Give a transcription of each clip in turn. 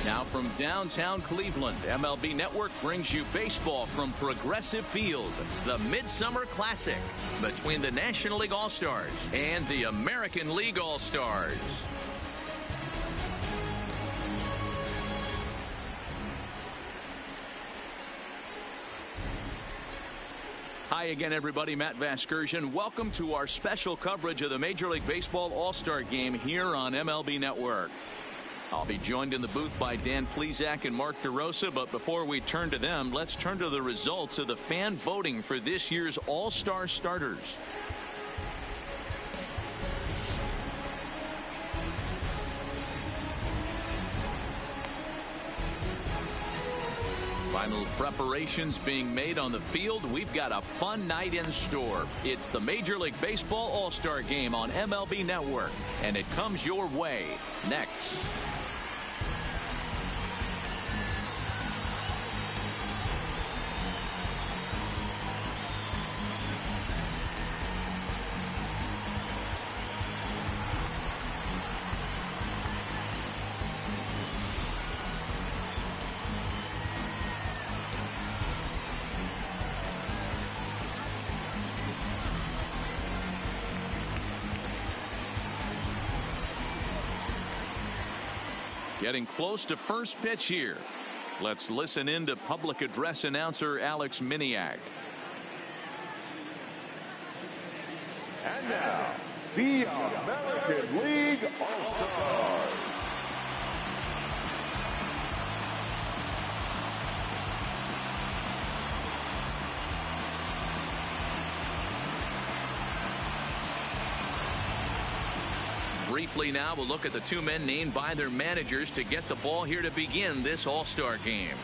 Now from downtown Cleveland, MLB Network brings you baseball from Progressive Field, the Midsummer Classic between the National League All-Stars and the American League All-Stars. Hi again, everybody. Matt Vasgersian. Welcome to our special coverage of the Major League Baseball All-Star Game here on MLB Network. I'll be joined in the booth by Dan Plesac and Mark DeRosa, but before we turn to them, let's turn to the results of the fan voting for this year's All-Star starters. Final preparations being made on the field. We've got a fun night in store. It's the Major League Baseball All-Star Game on MLB Network, and it comes your way next. Getting close to first pitch here. Let's listen in to public address announcer Alex Miniak. And now, the American League All-Stars. Briefly now, we'll look at the two men named by their managers to get the ball here to begin this All-Star game.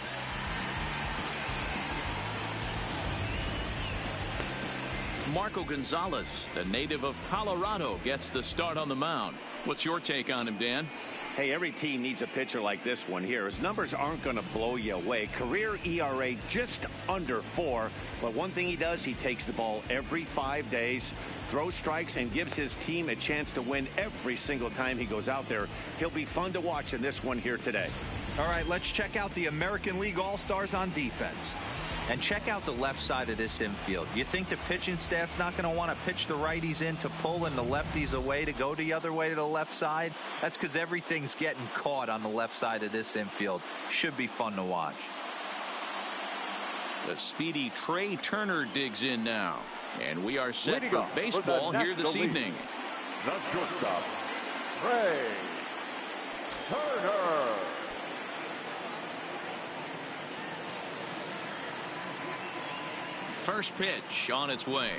Marco Gonzalez, the native of Colorado, gets the start on the mound. What's your take on him, Dan? Hey, every team needs a pitcher like this one here. His numbers aren't going to blow you away. Career ERA just under 4. But one thing he does, he takes the ball every 5 days, throws strikes, and gives his team a chance to win every single time he goes out there. He'll be fun to watch in this one here today. All right, let's check out the American League All-Stars on defense. And check out the left side of this infield. You think the pitching staff's not going to want to pitch the righties in to pull and the lefties away to go the other way to the left side? That's because everything's getting caught on the left side of this infield. Should be fun to watch. The speedy Trey Turner digs in now. And we are set for baseball here this evening. The shortstop, Trey Turner. First pitch on its way.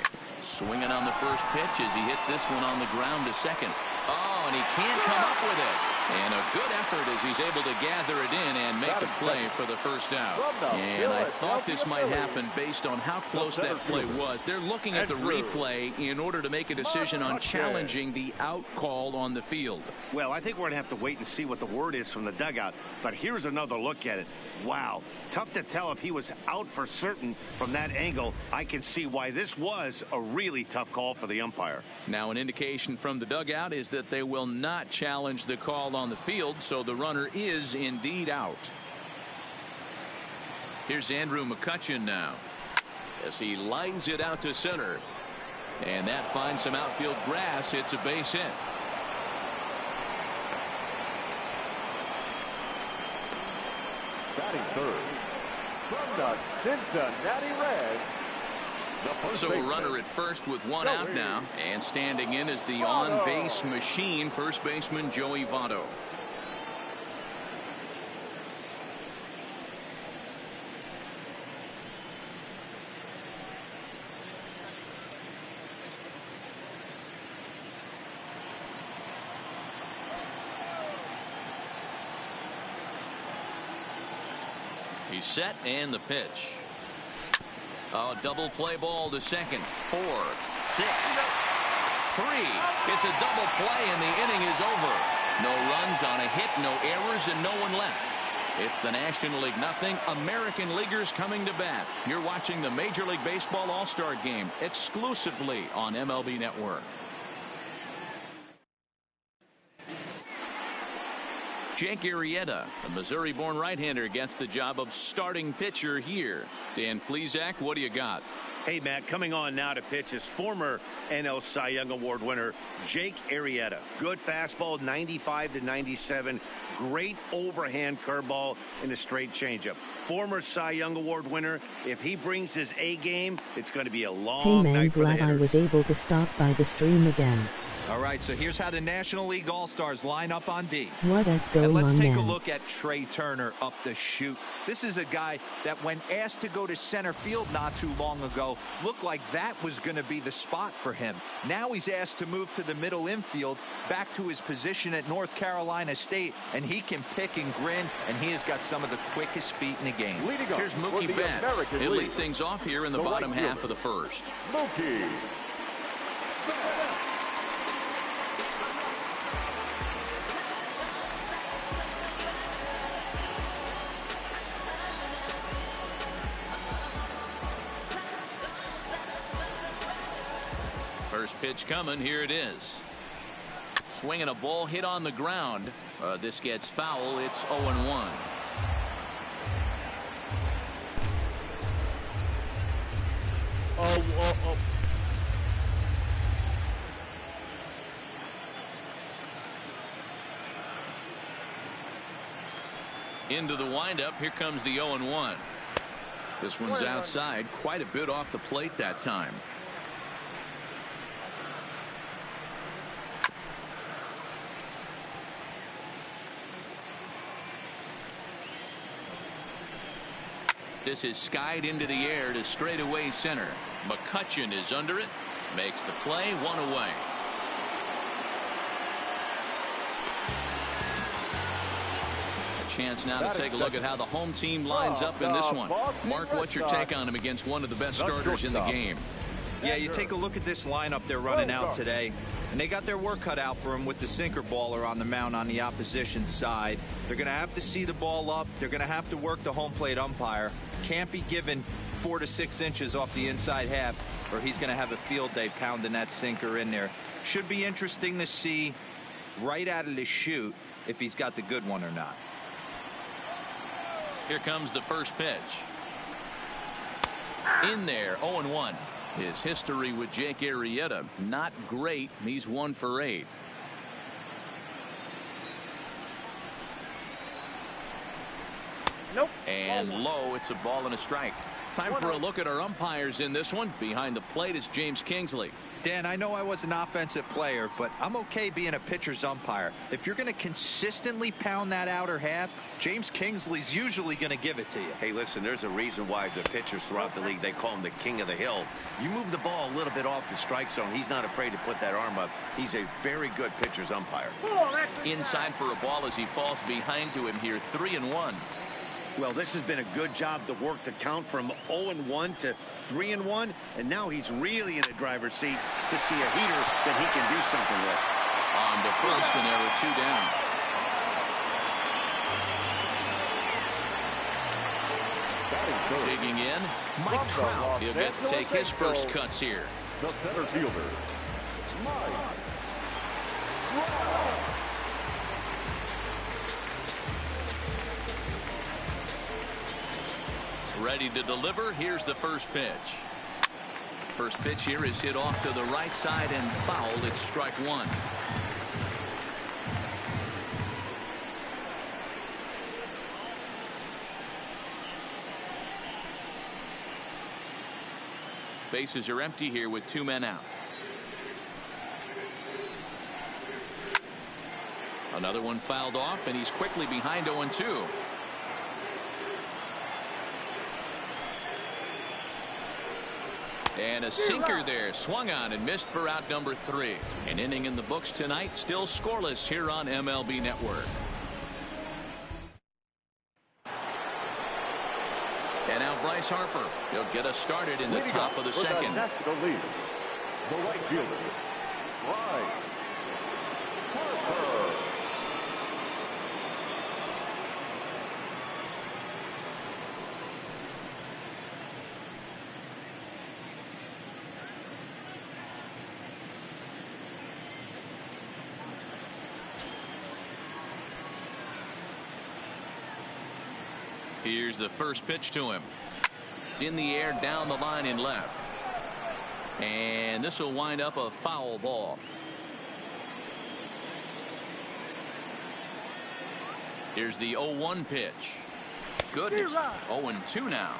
Swinging on the first pitch as he hits this one on the ground to second. Oh, and he can't come up with it. And a good effort as he's able to gather it in and make the play for the first out. And I thought this might happen based on how close that play was. They're looking at the replay in order to make a decision on challenging the out call on the field. Well, I think we're going to have to wait and see what the word is from the dugout. But here's another look at it. Wow. Tough to tell if he was out for certain from that angle. I can see why this was a really tough call for the umpire. Now, an indication from the dugout is that they will not challenge the call on the field, so the runner is indeed out. Here's Andrew McCutchen now as he lines it out to center, and that finds some outfield grass. It's a base hit. Batting third, from the Cincinnati Reds, so a runner at first with one out now, and standing in is the on-base machine, first baseman Joey Votto. He's set, and the pitch. Oh, double play ball to second. 4, 6, 3. It's a double play, and the inning is over. No runs on a hit, no errors, and no one left. It's the National League nothing. American Leaguers coming to bat. You're watching the Major League Baseball All-Star Game exclusively on MLB Network. Jake Arrieta, the Missouri-born right-hander, gets the job of starting pitcher here. Dan Plesac, what do you got? Hey, Matt, coming on now to pitch is former NL Cy Young Award winner Jake Arrieta. Good fastball, 95 to 97. Great overhand curveball and a straight changeup. Former Cy Young Award winner. If he brings his A game, it's going to be a long night for the hitters. Glad I was able to stop by the stream again. All right, so here's how the National League All-Stars line up on D. What is going on now? now? Let's take a look at Trey Turner up the chute. This is a guy that when asked to go to center field not too long ago, looked like that was going to be the spot for him. Now he's asked to move to the middle infield, back to his position at North Carolina State, and he can pick and grin, and he has got some of the quickest feet in the game. Here's Mookie Betts. He'll lead things off here in the bottom half of the first. Mookie. First pitch coming. Here it is. Swinging a ball hit on the ground. This gets foul. It's 0-1. Oh. Into the windup. Here comes the 0-1. This one's outside, quite a bit off the plate that time. This is skied into the air to straightaway center. McCutchen is under it, makes the play, one away. A chance now to take a look at how the home team lines up in this one. Mark, what's your take on him against one of the best starters in the game? Yeah, you take a look at this lineup they're running out today, and they got their work cut out for them with the sinker baller on the mound on the opposition side. They're going to have to see the ball up. They're going to have to work the home plate umpire. Can't be given 4 to 6 inches off the inside half, or he's going to have a field day pounding that sinker in there. Should be interesting to see right out of the chute if he's got the good one or not. Here comes the first pitch. In there, 0-1. His history with Jake Arrieta, not great. He's 1 for 8. Nope. And low, it's a ball and a strike. Time for a look at our umpires in this one. Behind the plate is James Kingsley. Dan, I know I was an offensive player, but I'm okay being a pitcher's umpire. If you're going to consistently pound that outer half, James Kingsley's usually going to give it to you. Hey, listen, there's a reason why the pitchers throughout the league, they call him the king of the hill. You move the ball a little bit off the strike zone, he's not afraid to put that arm up. He's a very good pitcher's umpire. Inside for a ball as he falls behind to him here, 3-1. Well, this has been a good job to work the count from 0-1 to 3-1, and now he's really in the driver's seat to see a heater that he can do something with. On to first, and there are 2 down. Digging in, Mike Trout. He'll get to take his first cuts here. The center fielder, Mike Trout. Ready to deliver. Here's the first pitch. First pitch here is hit off to the right side and fouled. It's strike 1. Bases are empty here with 2 men out. Another one fouled off, and he's quickly behind 0-2. And a sinker there, swung on and missed for out number 3. An inning in the books tonight, still scoreless here on MLB Network. And now Bryce Harper. He'll get us started in the top of the second. National League, the right fielder, Bryce Harper. Here's the first pitch to him. In the air, down the line in left. And this will wind up a foul ball. Here's the 0-1 pitch. Goodness. 0-2 now.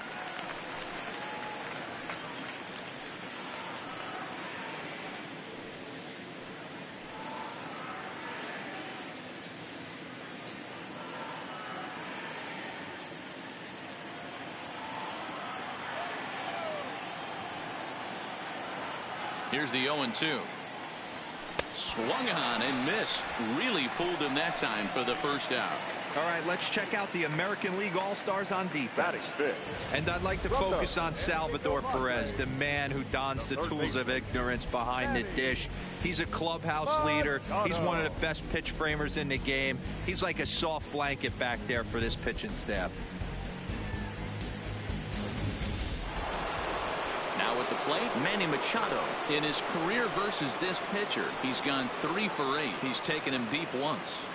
Here's the 0-2. Swung on and missed. Really fooled him that time for the first out. All right, let's check out the American League All-Stars on defense. And I'd like to focus on Salvador Perez, the man who dons the tools of ignorance behind the dish. He's a clubhouse leader. He's one of the best pitch framers in the game. He's like a soft blanket back there for this pitching staff. Now at the plate, Manny Machado. In his career versus this pitcher, he's gone 3 for 8. He's taken him deep once.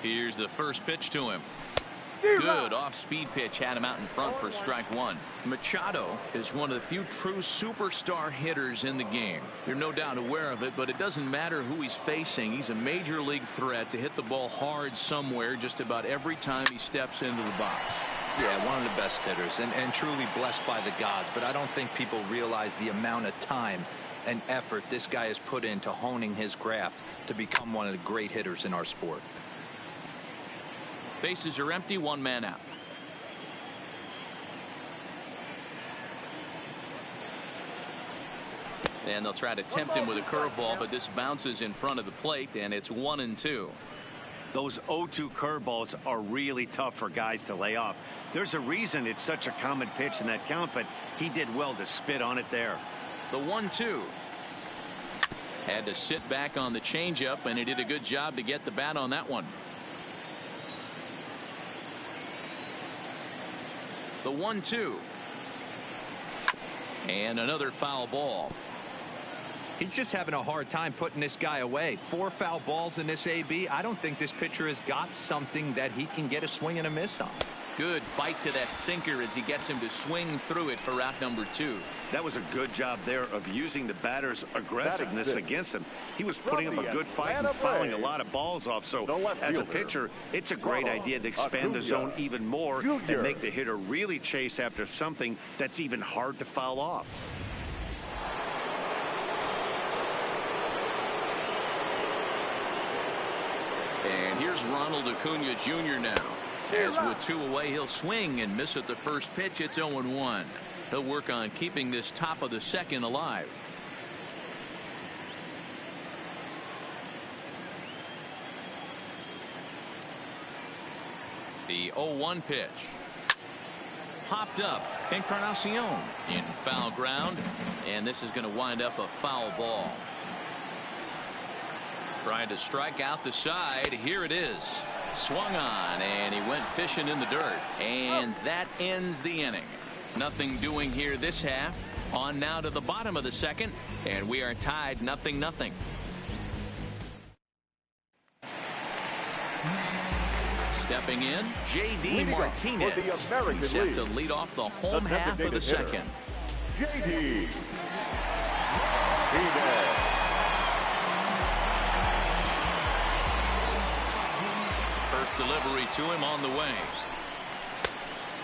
Here's the first pitch to him. Good off-speed pitch, had him out in front for strike 1. Machado is one of the few true superstar hitters in the game. You're no doubt aware of it, but it doesn't matter who he's facing. He's a major league threat to hit the ball hard somewhere just about every time he steps into the box. Yeah, one of the best hitters and truly blessed by the gods, but I don't think people realize the amount of time and effort this guy has put into honing his craft to become one of the great hitters in our sport. Bases are empty, 1 man out. And they'll try to tempt him with a curveball, but this bounces in front of the plate, and it's 1-2. Those 0-2 curveballs are really tough for guys to lay off. There's a reason it's such a common pitch in that count, but he did well to spit on it there. The 1-2. Had to sit back on the changeup, and he did a good job to get the bat on that one. The 1-2. And another foul ball. He's just having a hard time putting this guy away. 4 foul balls in this AB. I don't think this pitcher has got something that he can get a swing and a miss on. Good bite to that sinker as he gets him to swing through it for out number 2. That was a good job there of using the batter's aggressiveness against him. He was putting up a good fight and fouling a lot of balls off. So as a pitcher, it's a great idea to expand the zone even more and make the hitter really chase after something that's even hard to foul off. And here's Ronald Acuna Jr. now. As with 2 away, he'll swing and miss at the first pitch. It's 0-1. He'll work on keeping this top of the second alive. The 0-1 pitch. Popped up. Encarnacion in foul ground. And this is going to wind up a foul ball. Trying to strike out the side. Here it is. Swung on, and he went fishing in the dirt. And that ends the inning. Nothing doing here this half. On now to the bottom of the second, and we are tied 0-0. Stepping in, J.D. Martinez. He's set to lead off the home half of the second. J.D. Martinez. First delivery to him on the way.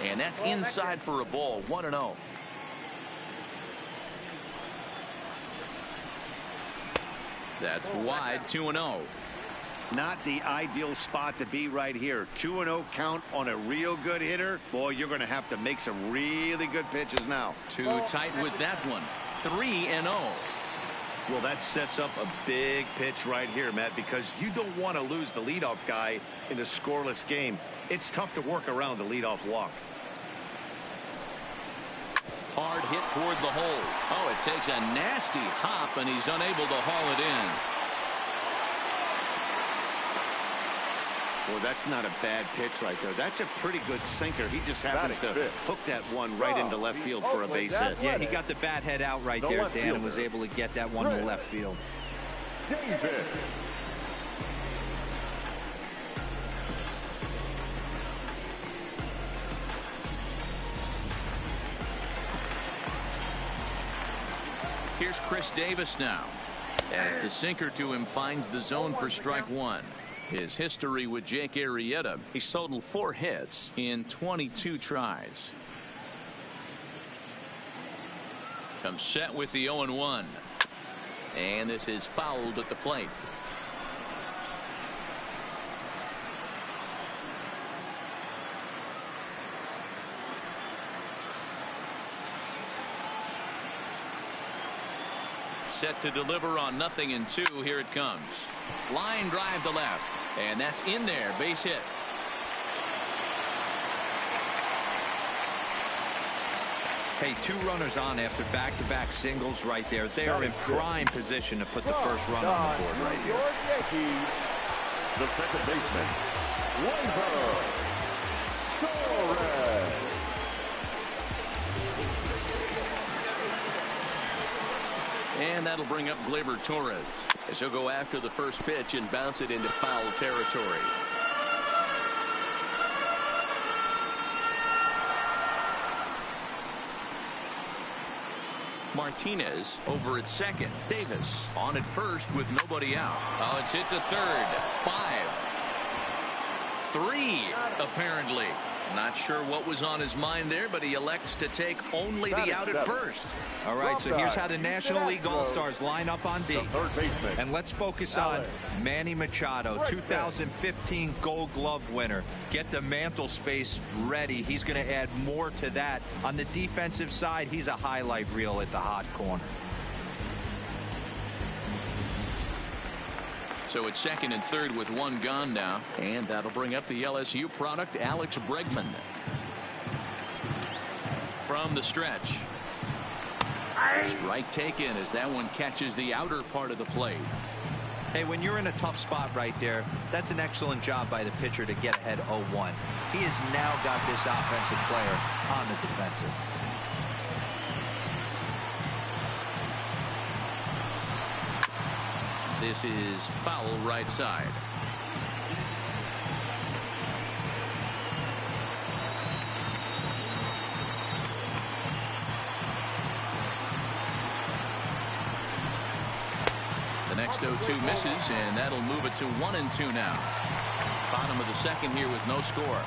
And that's inside for a ball. 1-0. That's wide. 2-0. Not the ideal spot to be right here. 2-0 count on a real good hitter. Boy, you're going to have to make some really good pitches now. Too tight with that one. 3-0. Well, that sets up a big pitch right here, Matt, because you don't want to lose the leadoff guy in a scoreless game. It's tough to work around the leadoff walk. Hard hit toward the hole. Oh, it takes a nasty hop, and he's unable to haul it in. Well, that's not a bad pitch right there. That's a pretty good sinker. He just happens to hook that one right into left field for a base hit. Yeah, he got the bat head out right there, Dan, and was able to get that one to left field. Davis. Here's Chris Davis now, as the sinker to him finds the zone for strike one. His history with Jake Arrieta, he's totaled 4 hits in 22 tries. Comes set with the 0-1. And this is fouled at the plate. Set to deliver on 0-2. Here it comes. Line drive to left. And that's in there. Base hit. Hey, 2 runners on after back-to-back singles right there. They are in prime position to put the first run on the board right here. Yankees, the second baseman, Gleyber Torres. And that'll bring up Gleyber Torres, as he'll go after the first pitch and bounce it into foul territory. Martinez over at second. Davis on at first with nobody out. Oh, it's hit to third. 5. 3 apparently. Not sure what was on his mind there, but he elects to take only the out at first. All right, so here's how the National League All-Stars line up on D. Third baseman. And let's focus on Manny Machado, 2015 Gold Glove winner. Get the mantle space ready. He's going to add more to that. On the defensive side, he's a highlight reel at the hot corner. So it's second and third with 1 gone now. And that'll bring up the LSU product, Alex Bregman. From the stretch. Strike taken as that one catches the outer part of the plate. Hey, when you're in a tough spot right there, that's an excellent job by the pitcher to get ahead 0-1. He has now got this offensive player on the defensive. This is foul right side. The next 0-2 misses, and that'll move it to 1-2 now. Bottom of the second here with no score.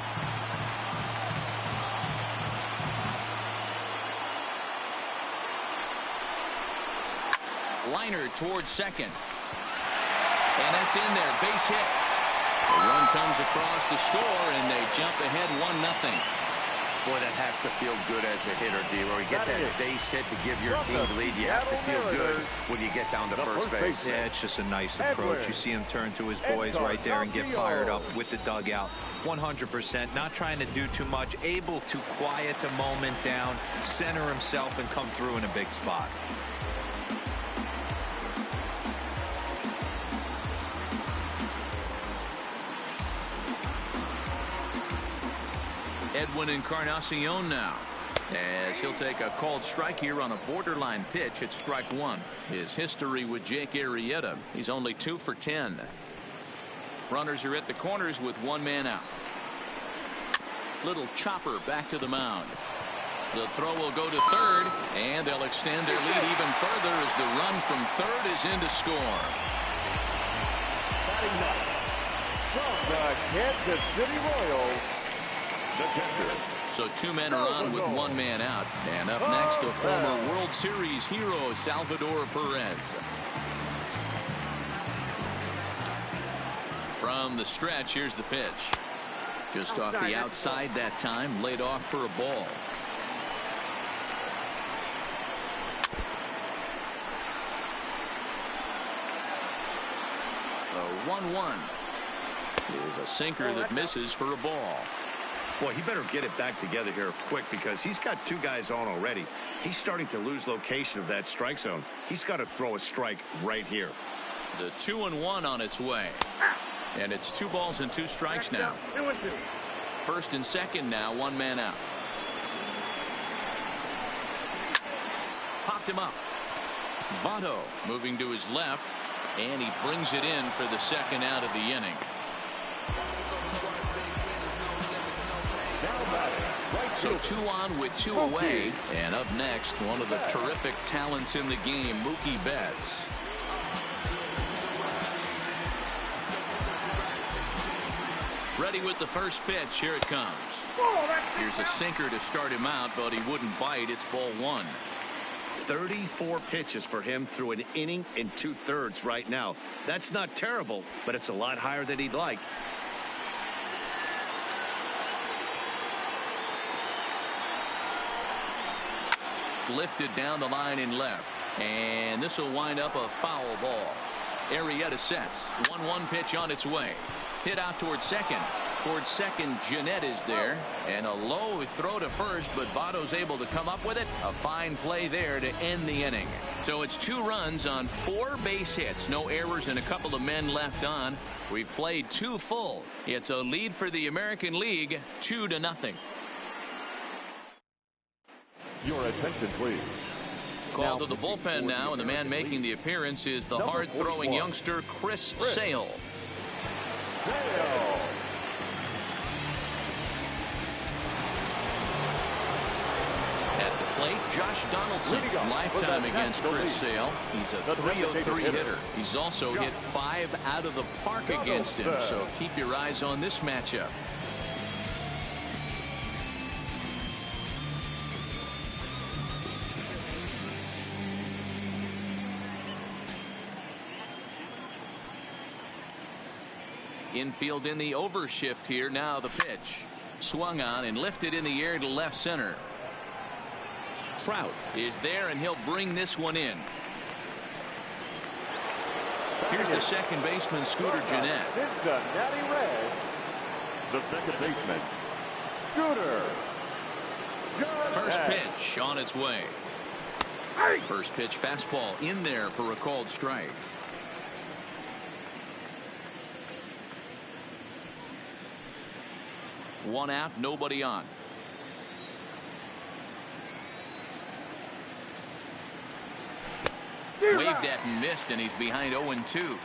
Liner towards second. And that's in there. Base hit. The run comes across to score, and they jump ahead 1-0. Boy, that has to feel good as a hitter, D. Where you get that base hit to give your team the lead, you have to feel good when you get down to first base. Yeah, it's just a nice approach. You see him turn to his boys right there and get fired up with the dugout. 100%, not trying to do too much, able to quiet the moment down, center himself, and come through in a big spot. Edwin Encarnacion now, as he'll take a called strike here on a borderline pitch at strike 1. His history with Jake Arrieta, he's only 2 for 10. Runners are at the corners with 1 man out. Little chopper back to the mound. The throw will go to third, and they'll extend their lead even further as the run from third is in to score. Batting ninth from the Kansas City Royals, the catcher. So 2 men are on with 1 man out. And up next, the former World Series hero, Salvador Perez. From the stretch, here's the pitch. Just off the outside that time, laid off for a ball. The 1-1 is a sinker that misses for a ball. Boy, he better get it back together here quick because he's got 2 guys on already. He's starting to lose location of that strike zone. He's got to throw a strike right here. The 2-1 on its way. And it's 2 balls and 2 strikes now. 2-2. First and second now, 1 man out. Popped him up. Votto moving to his left, and he brings it in for the second out of the inning. So 2 on with 2 away. And up next, one of the terrific talents in the game, Mookie Betts. Ready with the first pitch. Here it comes. Here's a sinker to start him out, but he wouldn't bite. It's ball 1. 34 pitches for him through an inning and 2/3 right now. That's not terrible, but it's a lot higher than he'd like. Lifted down the line in left, and this will wind up a foul ball. Arrieta sets. 1-1 pitch on its way. Hit out towards second. Towards second, Jeanette is there, and a low throw to first, but Votto's able to come up with it. A fine play there to end the inning. So it's 2 runs on 4 base hits, no errors, and a couple of men left on. We've played 2 full. It's a lead for the American League, 2-0. Your attention, please. Called to the bullpen now, and the man making the appearance is the hard-throwing youngster Chris Sale. At the plate, Josh Donaldson. Lifetime against Chris Sale. He's a .303 hitter. He's also hit 5 out of the park against him, so keep your eyes on this matchup. Infield in the overshift here. Now the pitch. Swung on and lifted in the air to left center. Trout is there, and he'll bring this one in. Here's the second baseman, Scooter Gennett. Cincinnati Reds. The second baseman, Scooter Gennett. First pitch on its way. First pitch fastball in there for a called strike. One out, nobody on. Waved at and missed, and he's behind 0-2.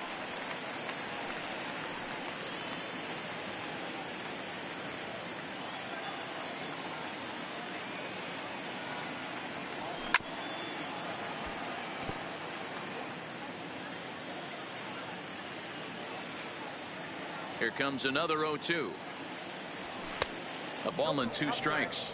Here comes another 0-2. A ball and 2 strikes.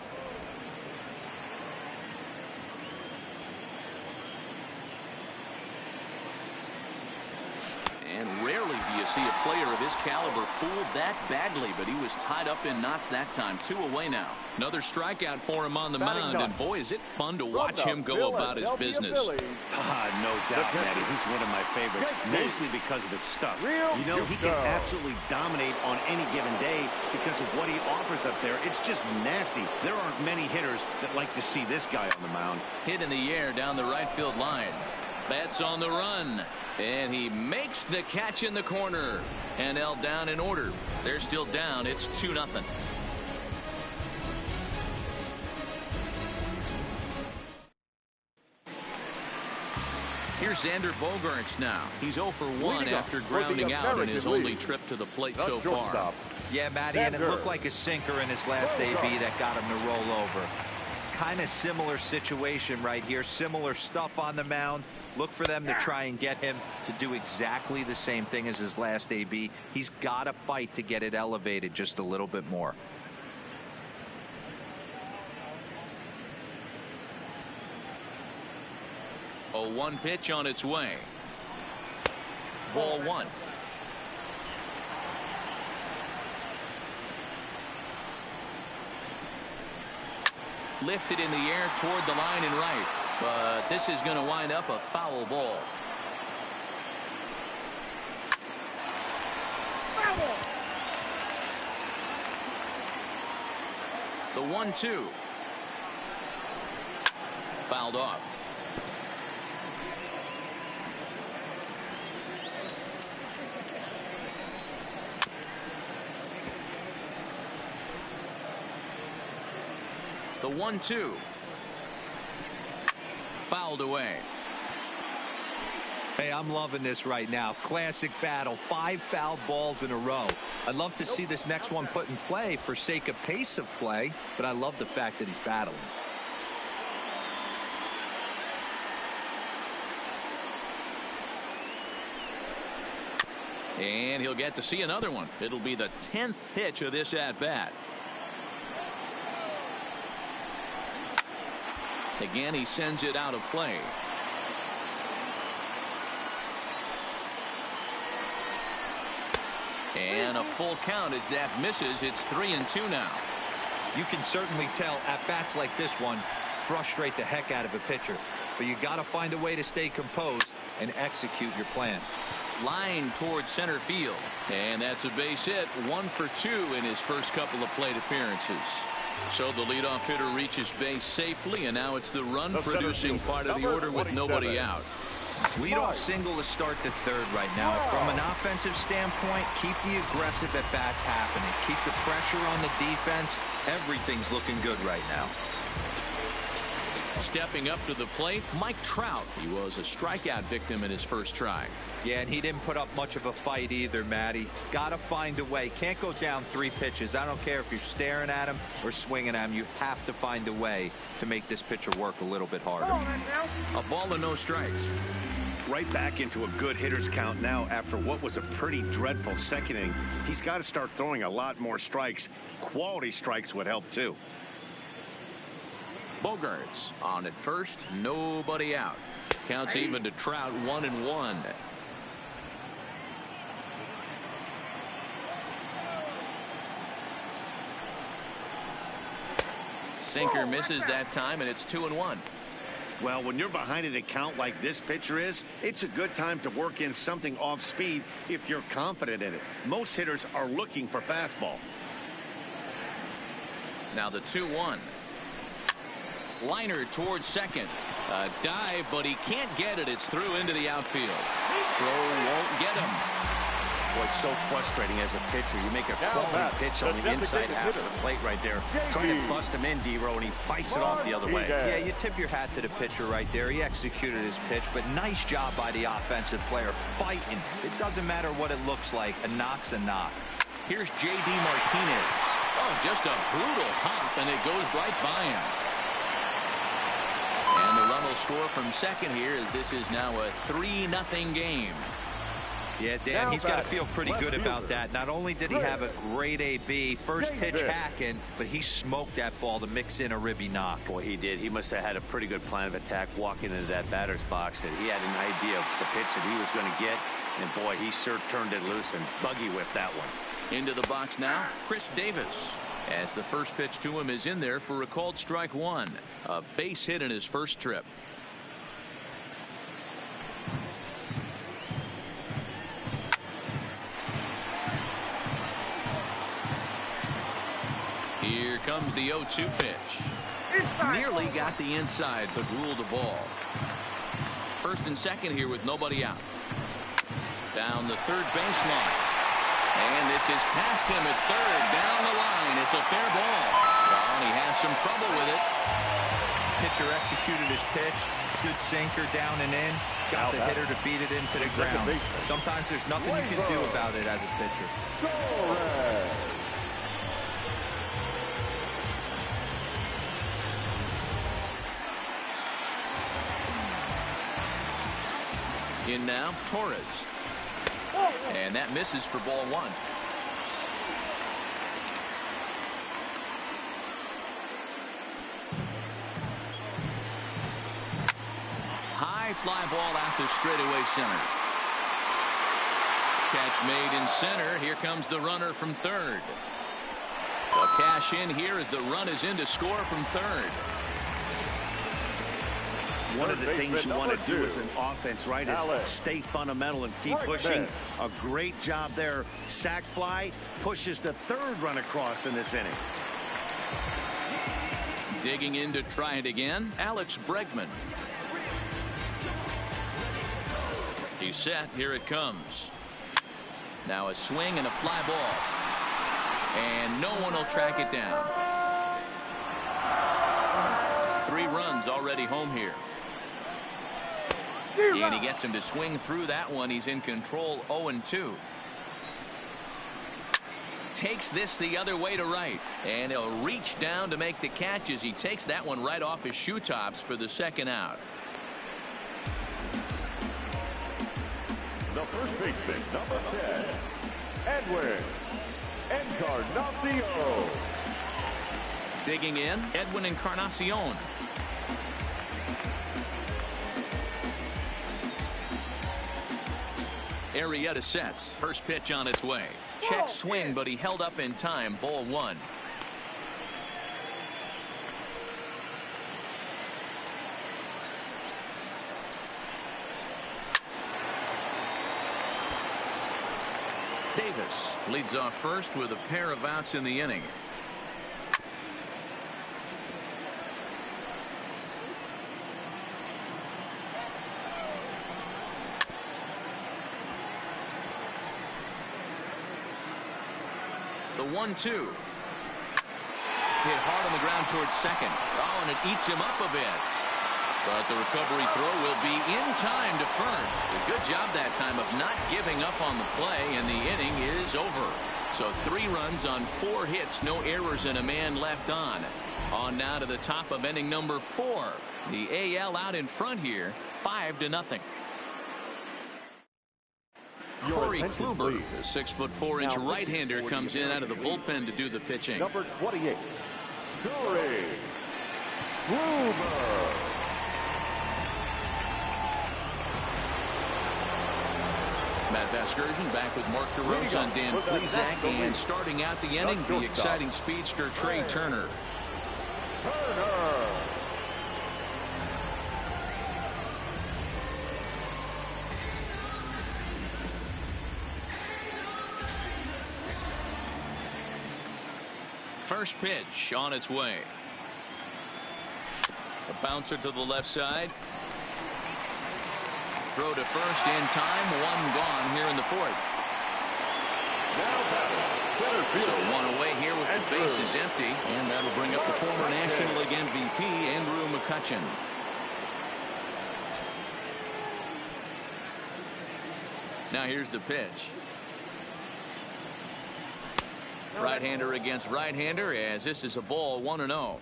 And rarely do you see a player of his caliber fooled that badly, but he was tied up in knots that time. 2 away now. Another strikeout for him on the mound, and boy, is it fun to watch him go about his business. No doubt, Matty. He's one of my favorites, mostly because of his stuff. You know, he can absolutely dominate on any given day because of what he offers up there. It's just nasty. There aren't many hitters that like to see this guy on the mound. Hit in the air down the right field line. Betts on the run, and he makes the catch in the corner. NL down in order. They're still down. It's 2-0. Here's Xander Bogaerts now. He's 0 for 1 after grounding out in his only trip to the plate so far. Yeah, Matty, and it looked like a sinker in his last AB that got him to roll over. Kind of similar situation right here. Similar stuff on the mound. Look for them to try and get him to do exactly the same thing as his last AB. He's got to fight to get it elevated just a little bit more. A 1 pitch on its way. Ball 1. Lifted in the air toward the line and right, but this is going to wind up a foul ball. The 1-2. Fouled off. The 1-2. Fouled away. Hey, I'm loving this right now. Classic battle. 5 foul balls in a row. I'd love to see this next one put in play for sake of pace of play, but I love the fact that he's battling. And he'll get to see another one. It'll be the 10th pitch of this at-bat. Again, he sends it out of play. And a full count as that misses. It's 3-2 now. You can certainly tell at bats like this one frustrate the heck out of a pitcher, but you got to find a way to stay composed and execute your plan. Line towards center field, and that's a base hit. 1 for 2 in his first couple of plate appearances. So the leadoff hitter reaches base safely, and now it's the run-producing part of the order with nobody out. Leadoff single to start the third right now. From an offensive standpoint, keep the aggressive at-bats happening. Keep the pressure on the defense. Everything's looking good right now. Stepping up to the plate, Mike Trout. He was a strikeout victim in his first try. Yeah, and he didn't put up much of a fight either, Matty. Got to find a way. Can't go down 3 pitches. I don't care if you're staring at him or swinging at him. You have to find a way to make this pitcher work a little bit harder. A ball and no strikes. Right back into a good hitter's count now after what was a pretty dreadful second inning. He's got to start throwing a lot more strikes. Quality strikes would help too. Bogaerts on at first, nobody out. Counts even to Trout, 1-1. Sinker misses that time, and it's 2-1. Well, when you're behind an account like this pitcher is, it's a good time to work in something off speed if you're confident in it. Most hitters are looking for fastball. Now the 2-1. Liner towards second. A dive, but he can't get it. It's through into the outfield. Throw won't get him. Boy, it's so frustrating as a pitcher. You make a quality pitch on the inside half of the plate right there. Trying to bust him in, D-Row, and he fights it off the other way. Yeah, you tip your hat to the pitcher right there. He executed his pitch, but nice job by the offensive player fighting. It doesn't matter what it looks like. A knock's a knock. Here's J.D. Martinez. Oh, just a brutal hop, and it goes right by him. And the run will score from second here as this is now a 3-0 game. Yeah, Dan, he's got to feel pretty good about that. Not only did he have a great AB, first pitch hacking, but he smoked that ball to mix in a ribby knock. Boy, he did. He must have had a pretty good plan of attack walking into that batter's box, and he had an idea of the pitch that he was going to get. And boy, he sure turned it loose and buggy whipped that one. Into the box now, Chris Davis. As the first pitch to him is in there for a called strike 1. A base hit in his first trip. Here comes the 0-2 pitch. Nearly got the inside, but ruled the ball. First and second here with nobody out. Down the third baseline. And this is past him at third. Down the line. It's a fair ball. Well, he has some trouble with it. Pitcher executed his pitch. Good sinker down and in. Got the hitter to beat it into the ground. Sometimes there's nothing you can do about it as a pitcher. In now, Torres. And that misses for ball 1. High fly ball out to straightaway center. Catch made in center. Here comes the runner from third. They'll cash in here as the run is in to score from third. One of the things you want to do as an offense, right, is stay fundamental and keep pushing. A great job there. Sac fly pushes the third run across in this inning. Digging in to try it again, Alex Bregman. He's set. Here it comes. Now a swing and a fly ball. And no one will track it down. 3 runs already home here. And he gets him to swing through that one. He's in control, 0-2. Takes this the other way to right, and he'll reach down to make the catch as he takes that one right off his shoe tops for the second out. The first baseman, number 10, Edwin Encarnacion. Digging in, Edwin Encarnacion. Arrieta sets. First pitch on its way. Check swing, but he held up in time. Ball 1. Davis leads off first with a pair of outs in the inning. The 1-2. Hit hard on the ground towards second. Oh, and it eats him up a bit. But the recovery throw will be in time to Fern. A good job that time of not giving up on the play, and the inning is over. So 3 runs on 4 hits, no errors, and a man left on. On now to the top of inning number 4. The AL out in front here, 5-0. Corey Kluber, the 6'4" right-hander, comes in out of the bullpen to do the pitching. Number 28, Corey Kluber. Matt Vasgersian back with Mark DeRosa and Dan Plesac, and starting out the inning, the exciting speedster Trey Turner. First pitch on its way. A bouncer to the left side. Throw to first in time. 1 gone here in the 4th. So 1 away here with the bases empty, and that'll bring up the former National League MVP Andrew McCutchen. Now here's the pitch. Right-hander against right-hander, as this is a ball, 1-0.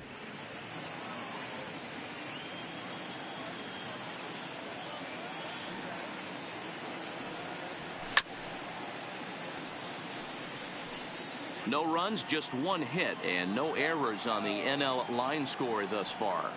No runs, just 1 hit, and no errors on the NL line score thus far.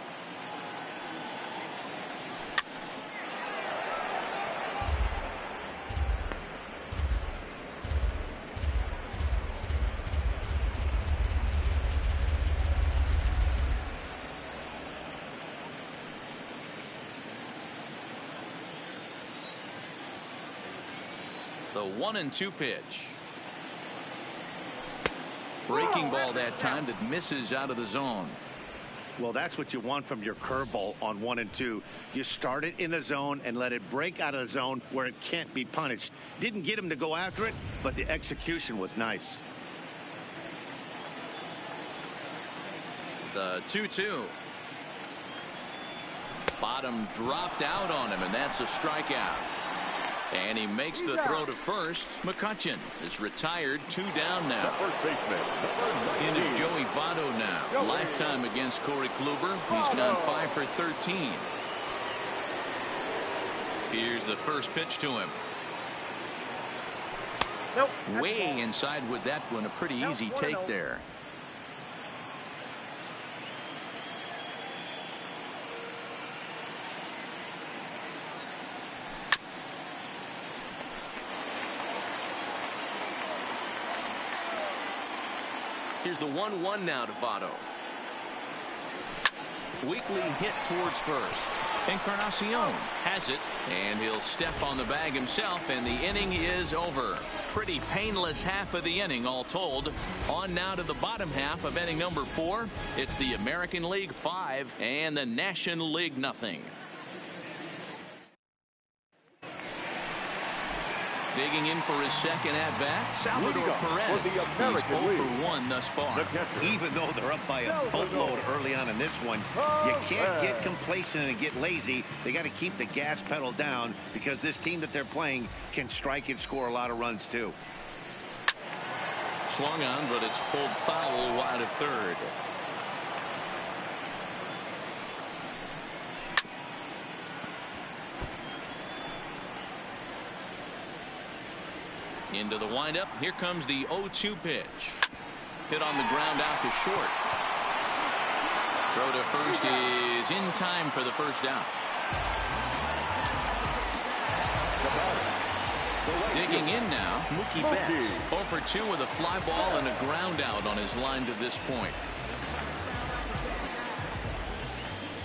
The 1-2 pitch. Breaking ball that time that misses out of the zone. Well, that's what you want from your curveball on 1 and 2. You start it in the zone and let it break out of the zone where it can't be punished. Didn't get him to go after it, but the execution was nice. The 2-2. Bottom dropped out on him, and that's a strikeout. And he makes the throw to first. McCutchen is retired, 2 down now. In is Joey Votto now. Lifetime against Corey Kluber. He's gone 5 for 13. Here's the first pitch to him. Way inside with that one. A pretty easy take there. Here's the 1-1 now to Votto. Weakly hit towards first. Encarnacion has it, and he'll step on the bag himself, and the inning is over. Pretty painless half of the inning all told. On now to the bottom half of inning number 4. It's the American League 5 and the National League 0. Digging in for his second at-bat, Salvador Perez. He's 0 for 1 thus far. Even though they're up by a boatload early on in this one, you can't get complacent and get lazy. They got to keep the gas pedal down because this team that they're playing can strike and score a lot of runs too. Swung on, but it's pulled foul wide of third. Into the windup. Here comes the 0-2 pitch. Hit on the ground out to short. Throw to first is in time for the first out. Digging in now, Mookie Betts. 0 for 2 with a fly ball and a ground out on his line to this point.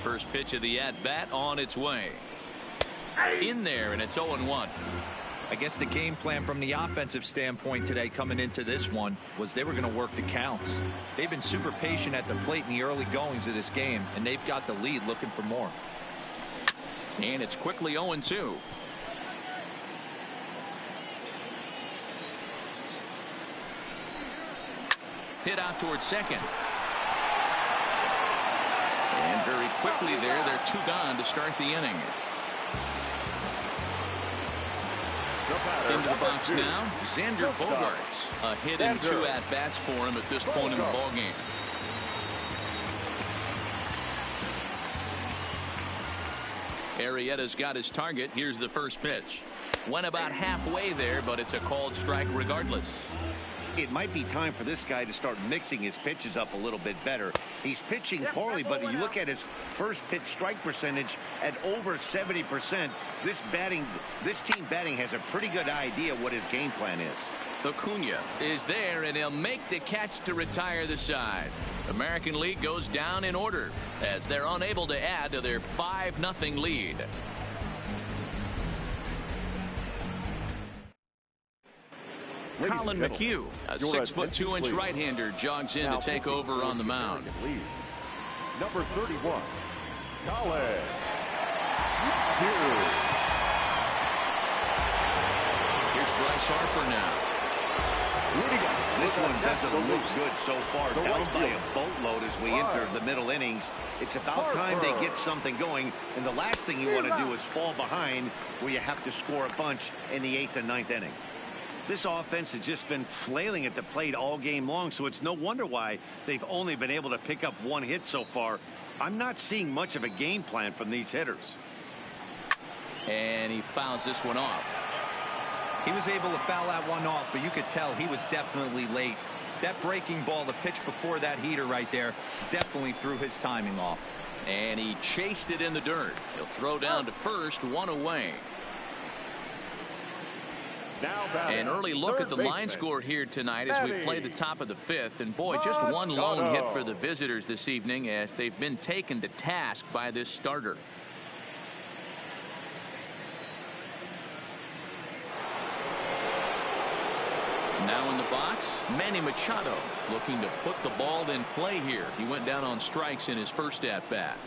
First pitch of the at-bat on its way. In there, and it's 0-1. I guess the game plan from the offensive standpoint today coming into this one was they were going to work the counts. They've been super patient at the plate in the early goings of this game, and they've got the lead looking for more. And it's quickly 0-2. Hit out towards second. And very quickly there, they're 2 gone to start the inning. Into the box now, Xander Bogaerts. A hit and 2 at-bats for him at this point in the ballgame. Arrieta's got his target. Here's the first pitch. Went about halfway there, but it's a called strike regardless. It might be time for this guy to start mixing his pitches up a little bit better. He's pitching poorly, but you look at his first pitch strike percentage at over 70%. This team batting has a pretty good idea what his game plan is. Acuna is there, and he'll make the catch to retire the side. American League goes down in order as they're unable to add to their 5-0 lead. Colin McHugh, a 6'2" right-hander, jogs in to take over on the mound. Number 31, Colin McHugh. Here's Bryce Harper now. This one doesn't look good so far. Down by a boatload as we enter the middle innings. It's about time they get something going, and the last thing you want to do is fall behind where you have to score a bunch in the 8th and 9th inning. This offense has just been flailing at the plate all game long, so it's no wonder why they've only been able to pick up 1 hit so far. I'm not seeing much of a game plan from these hitters. And he fouls this one off. He was able to foul that one off, but you could tell he was definitely late. That breaking ball, the pitch before that heater right there, definitely threw his timing off. And he chased it in the dirt. He'll throw down to first, 1 away. An early look at the line score here tonight as we play the top of the 5th. And boy, just 1 lone hit for the visitors this evening as they've been taken to task by this starter. Now in the box, Manny Machado looking to put the ball in play here. He went down on strikes in his first at-bat.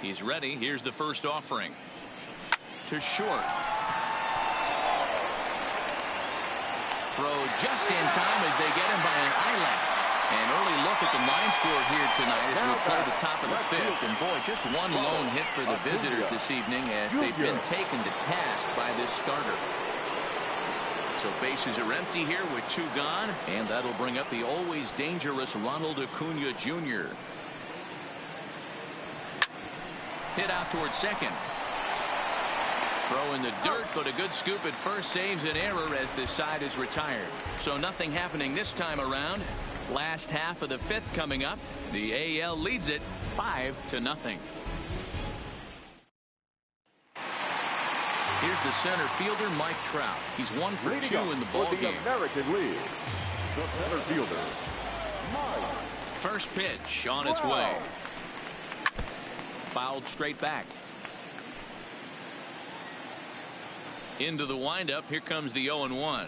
He's ready. Here's the first offering. To short. Throw just in time as they get him by an eyelash. An early look at the line score here tonight as we play the top of the 5th. And boy, just 1 lone hit for the visitors this evening as they've been taken to task by this starter. So bases are empty here with 2 gone. And that'll bring up the always dangerous Ronald Acuna Jr. Hit out towards second. Throw in the dirt, but a good scoop at first saves an error as this side is retired. So nothing happening this time around. Last half of the 5th coming up. The AL leads it 5-0. Here's the center fielder, Mike Trout. He's 1 for 2 in the ballgame. American League, the center fielder, Mike. First pitch on its way. Fouled straight back. Into the windup. Here comes the 0-1.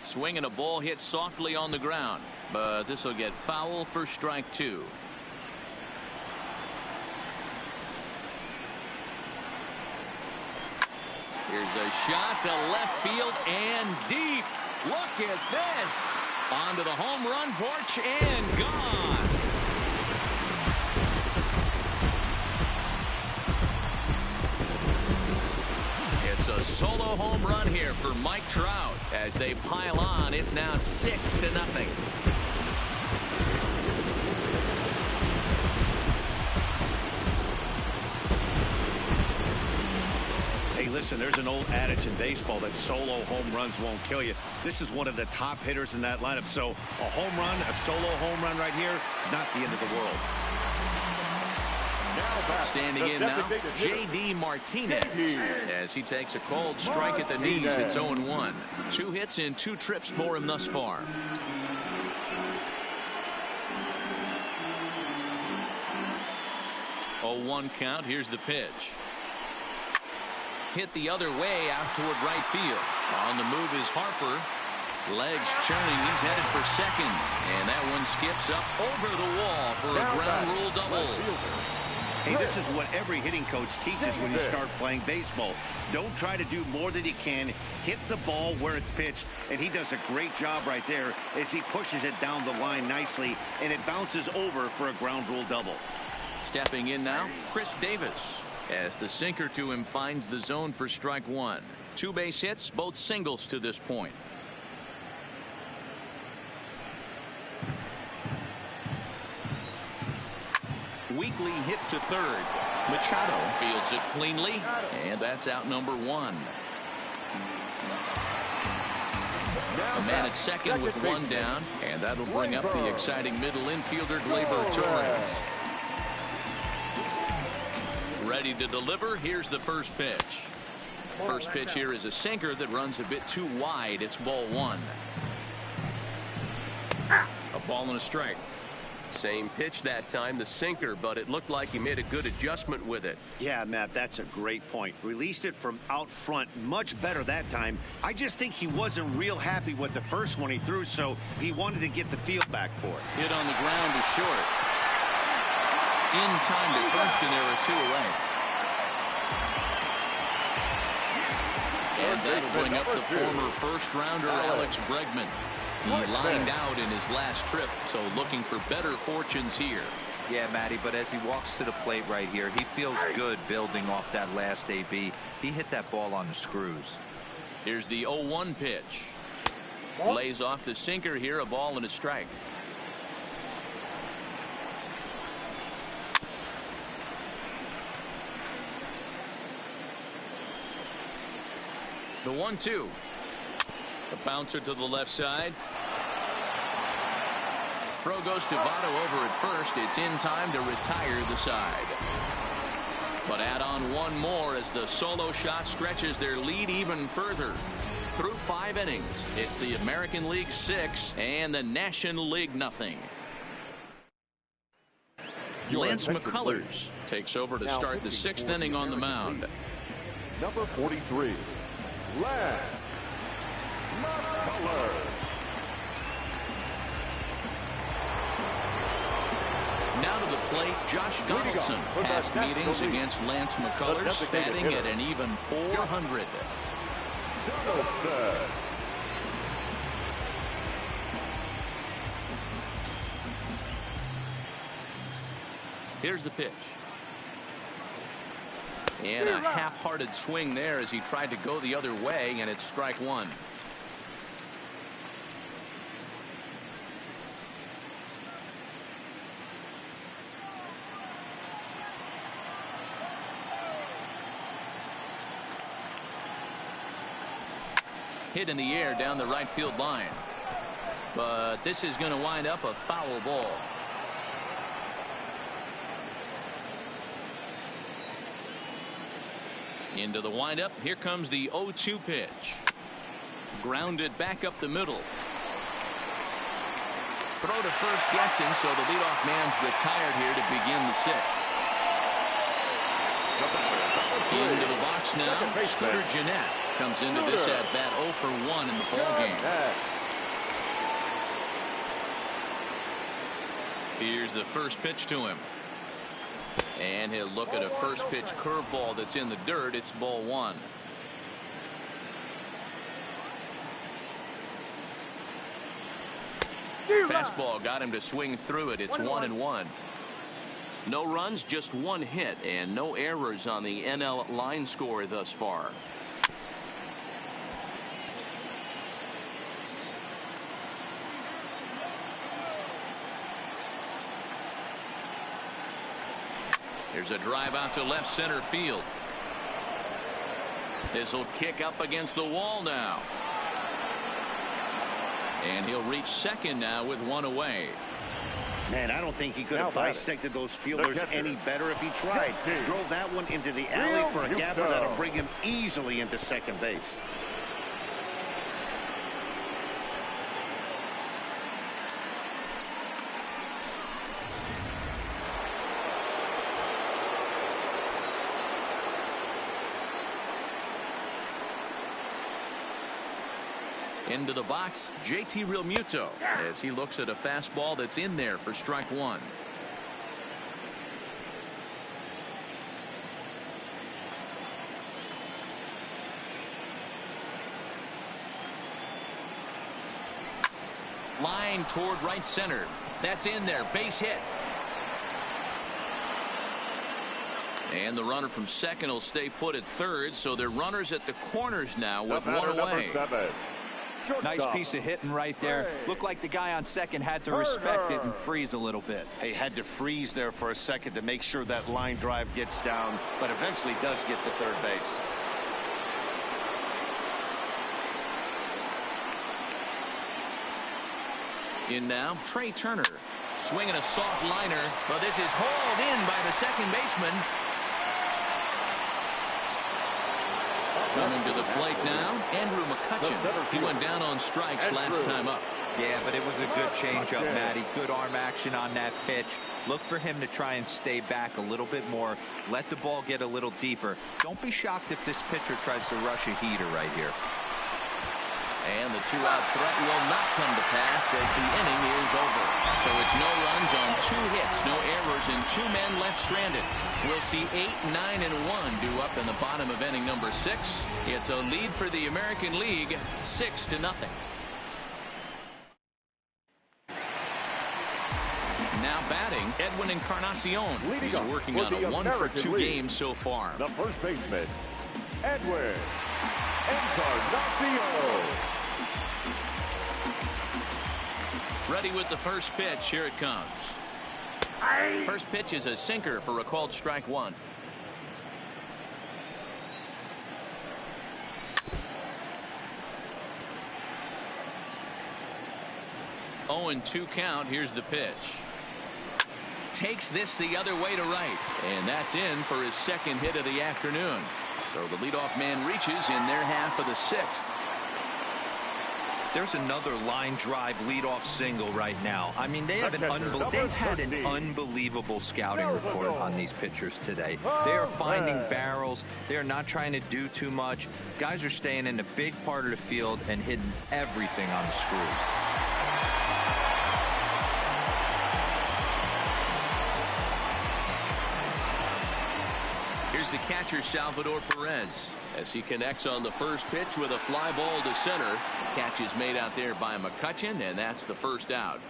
Swinging a ball hit softly on the ground, but this will get foul for strike 2. Here's a shot to left field and deep. Look at this. Onto the home run porch and gone. It's a solo home run here for Mike Trout. As they pile on, it's now 6-0. Hey, listen, there's an old adage in baseball that solo home runs won't kill you. This is one of the top hitters in that lineup. So a home run, a solo home run right here is not the end of the world. Standing in now, J.D. Martinez. As he takes a cold strike at the knees, it's 0-1. 2 hits in 2 trips for him thus far. A 1 count. Here's the pitch. Hit the other way out toward right field. On the move is Harper. Legs churning. He's headed for second. And that one skips up over the wall for a ground rule double. Hey, this is what every hitting coach teaches when you start playing baseball. Don't try to do more than you can. Hit the ball where it's pitched, and he does a great job right there as he pushes it down the line nicely, and it bounces over for a ground rule double. Stepping in now, Chris Davis. As the sinker to him finds the zone for strike 1. 2 base hits, both singles to this point. Weekly hit to third. Machado fields it cleanly, and that's out number 1. A man at second with 1 down, and that'll bring up the exciting middle infielder Gleyber Torres. Ready to deliver. Here's the first pitch. First pitch here is a sinker that runs a bit too wide. It's ball 1. A ball and a strike. Same pitch that time, the sinker, but it looked like he made a good adjustment with it. Yeah, Matt, that's a great point. Released it from out front much better that time. I just think he wasn't real happy with the first one he threw, so he wanted to get the field back for it. Hit on the ground is short. In time to first, and there are 2 away. And that'll bring up the former first-rounder Alex Bregman. He lined out in his last trip, so looking for better fortunes here. Yeah, Matty, but as he walks to the plate right here, he feels good building off that last AB. He hit that ball on the screws. Here's the 0-1 pitch. Lays off the sinker here, a ball and a strike. The 1-2. The bouncer to the left side. Throw goes to Votto over at first. It's in time to retire the side. But add on 1 more as the solo shot stretches their lead even further. Through 5 innings, it's the American League 6 and the National League nothing. Lance McCullers takes over to start the 6th inning on the mound. Number 43, Lance McCullers. Now to the plate, Josh Donaldson. Past meetings against Lance McCullers, batting at an even .400. Donaldson. Here's the pitch. And a half-hearted swing there as he tried to go the other way, and it's strike 1. Hit in the air down the right field line. But this is going to wind up a foul ball. Into the windup. Here comes the 0-2 pitch. Grounded back up the middle. Throw to first gets him, so the leadoff man's retired here to begin the 6th. Into the box now, Scooter Gennett. comes into this at bat 0 for 1 in the ball game. Here's the first pitch to him. And he'll look at a first pitch curveball that's in the dirt. It's ball 1. Fastball got him to swing through it. It's 1-1. No runs, just 1 hit, and no errors on the NL line score thus far. There's a drive out to left center field. This will kick up against the wall now. And he'll reach second now with 1 away. Man, I don't think he could have dissected those fielders any better if he tried. Drove that one into the alley for a gapper that'll bring him easily into second base. Into the box, JT Realmuto, as he looks at a fastball that's in there for strike 1. Line toward right center. That's in there. Base hit. And the runner from second will stay put at third, so they're runners at the corners now with 1 away. Nice piece of hitting right there. Looked like the guy on second had to respect it and freeze a little bit. He had to freeze there for a second to make sure that line drive gets down, but eventually does get to third base. In now, Trey Turner. Swinging a soft liner, but this is hauled in by the second baseman. Coming to the plate now, Andrew McCutchen. He went down on strikes last time up. Yeah, but it was a good changeup, Matty. Good arm action on that pitch. Look for him to try and stay back a little bit more. Let the ball get a little deeper. Don't be shocked if this pitcher tries to rush a heater right here. And the 2-out threat will not come to pass as the inning is over. So it's no runs on 2 hits, no errors, and 2 men left stranded. We'll see 8, 9, and 1 due up in the bottom of inning number 6. It's a lead for the American League, 6-0. Now batting, Edwin Encarnacion. He's working on a 1-for-2 game so far. The first baseman, Edwin Encarnacion. Ready with the first pitch. Here it comes. First pitch is a sinker for a called strike 1. Oh, and 2 count. Here's the pitch. Takes this the other way to right, and that's in for his second hit of the afternoon. So the leadoff man reaches in their half of the 6th. There's another line drive leadoff single right now. I mean, they've had an unbelievable scouting report on these pitchers today. They are finding barrels. They are not trying to do too much. Guys are staying in the big part of the field and hitting everything on the screws. Here's the catcher, Salvador Perez, as he connects on the first pitch with a fly ball to center. The catch is made out there by McCutchen, and that's the first out.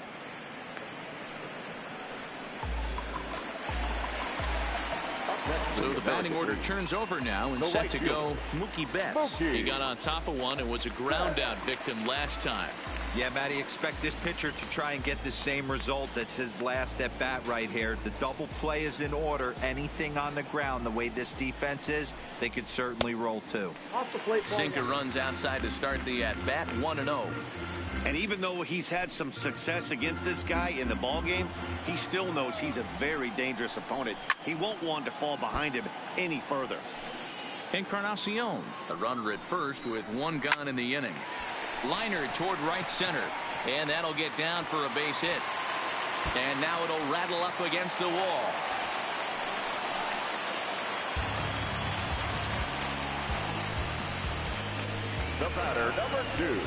So the batting order turns over now and set to go Mookie Betts. He got on top of one and was a ground out victim last time. Yeah, Matty, expect this pitcher to try and get the same result as his last at bat right here. The double play is in order. Anything on the ground, the way this defense is, they could certainly roll too. Sinker runs outside to start the at bat, 1-0. And even though he's had some success against this guy in the ball game, he still knows he's a very dangerous opponent. He won't want to fall behind him any further. Encarnacion, a runner at first with 1 gone in the inning. Liner toward right center, and that'll get down for a base hit. And now it'll rattle up against the wall. The batter, number 2,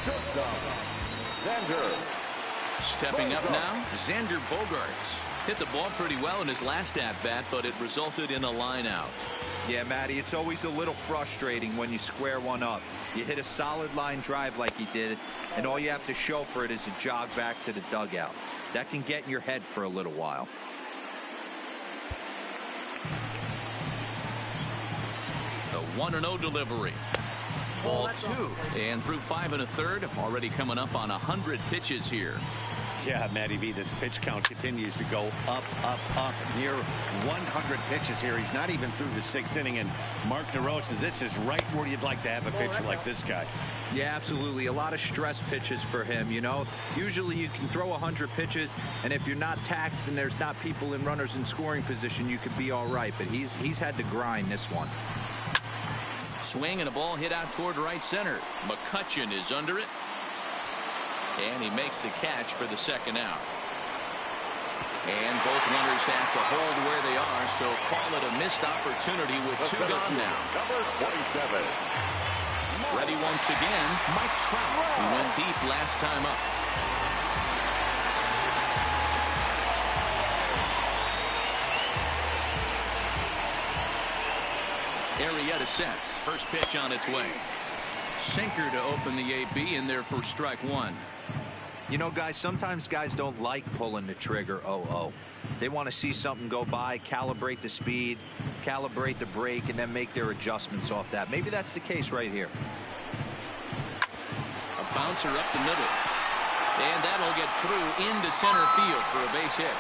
shortstop, Xander. Stepping up now, Xander Bogaerts. Hit the ball pretty well in his last at-bat, but it resulted in a line out. Yeah, Matty, it's always a little frustrating when you square one up. You hit a solid line drive like he did, and all you have to show for it is a jog back to the dugout. That can get in your head for a little while. The 1-0 delivery. Ball 2. And through 5 1/3, already coming up on 100 pitches here. Yeah, Matty V, this pitch count continues to go up, up, up. Near 100 pitches here. He's not even through the 6th inning. And Mark DeRosa, this is right where you'd like to have a pitcher like this guy. Yeah, absolutely. A lot of stress pitches for him, you know. Usually you can throw 100 pitches, and if you're not taxed and there's not people in runners in scoring position, you could be all right. But he's had to grind this one. Swing and a ball hit out toward right center. McCutchen is under it. And he makes the catch for the 2nd out. And both runners have to hold where they are, so call it a missed opportunity with 2 gone now. Number 27. Ready once again, Mike Trout, who went deep last time up. Arrieta sets. First pitch on its way. Sinker to open the AB, and there for strike 1. You know, guys, sometimes guys don't like pulling the trigger 0-0. They want to see something go by, calibrate the speed, calibrate the brake, and then make their adjustments off that. Maybe that's the case right here. A bouncer up the middle. And that'll get through into center field for a base hit.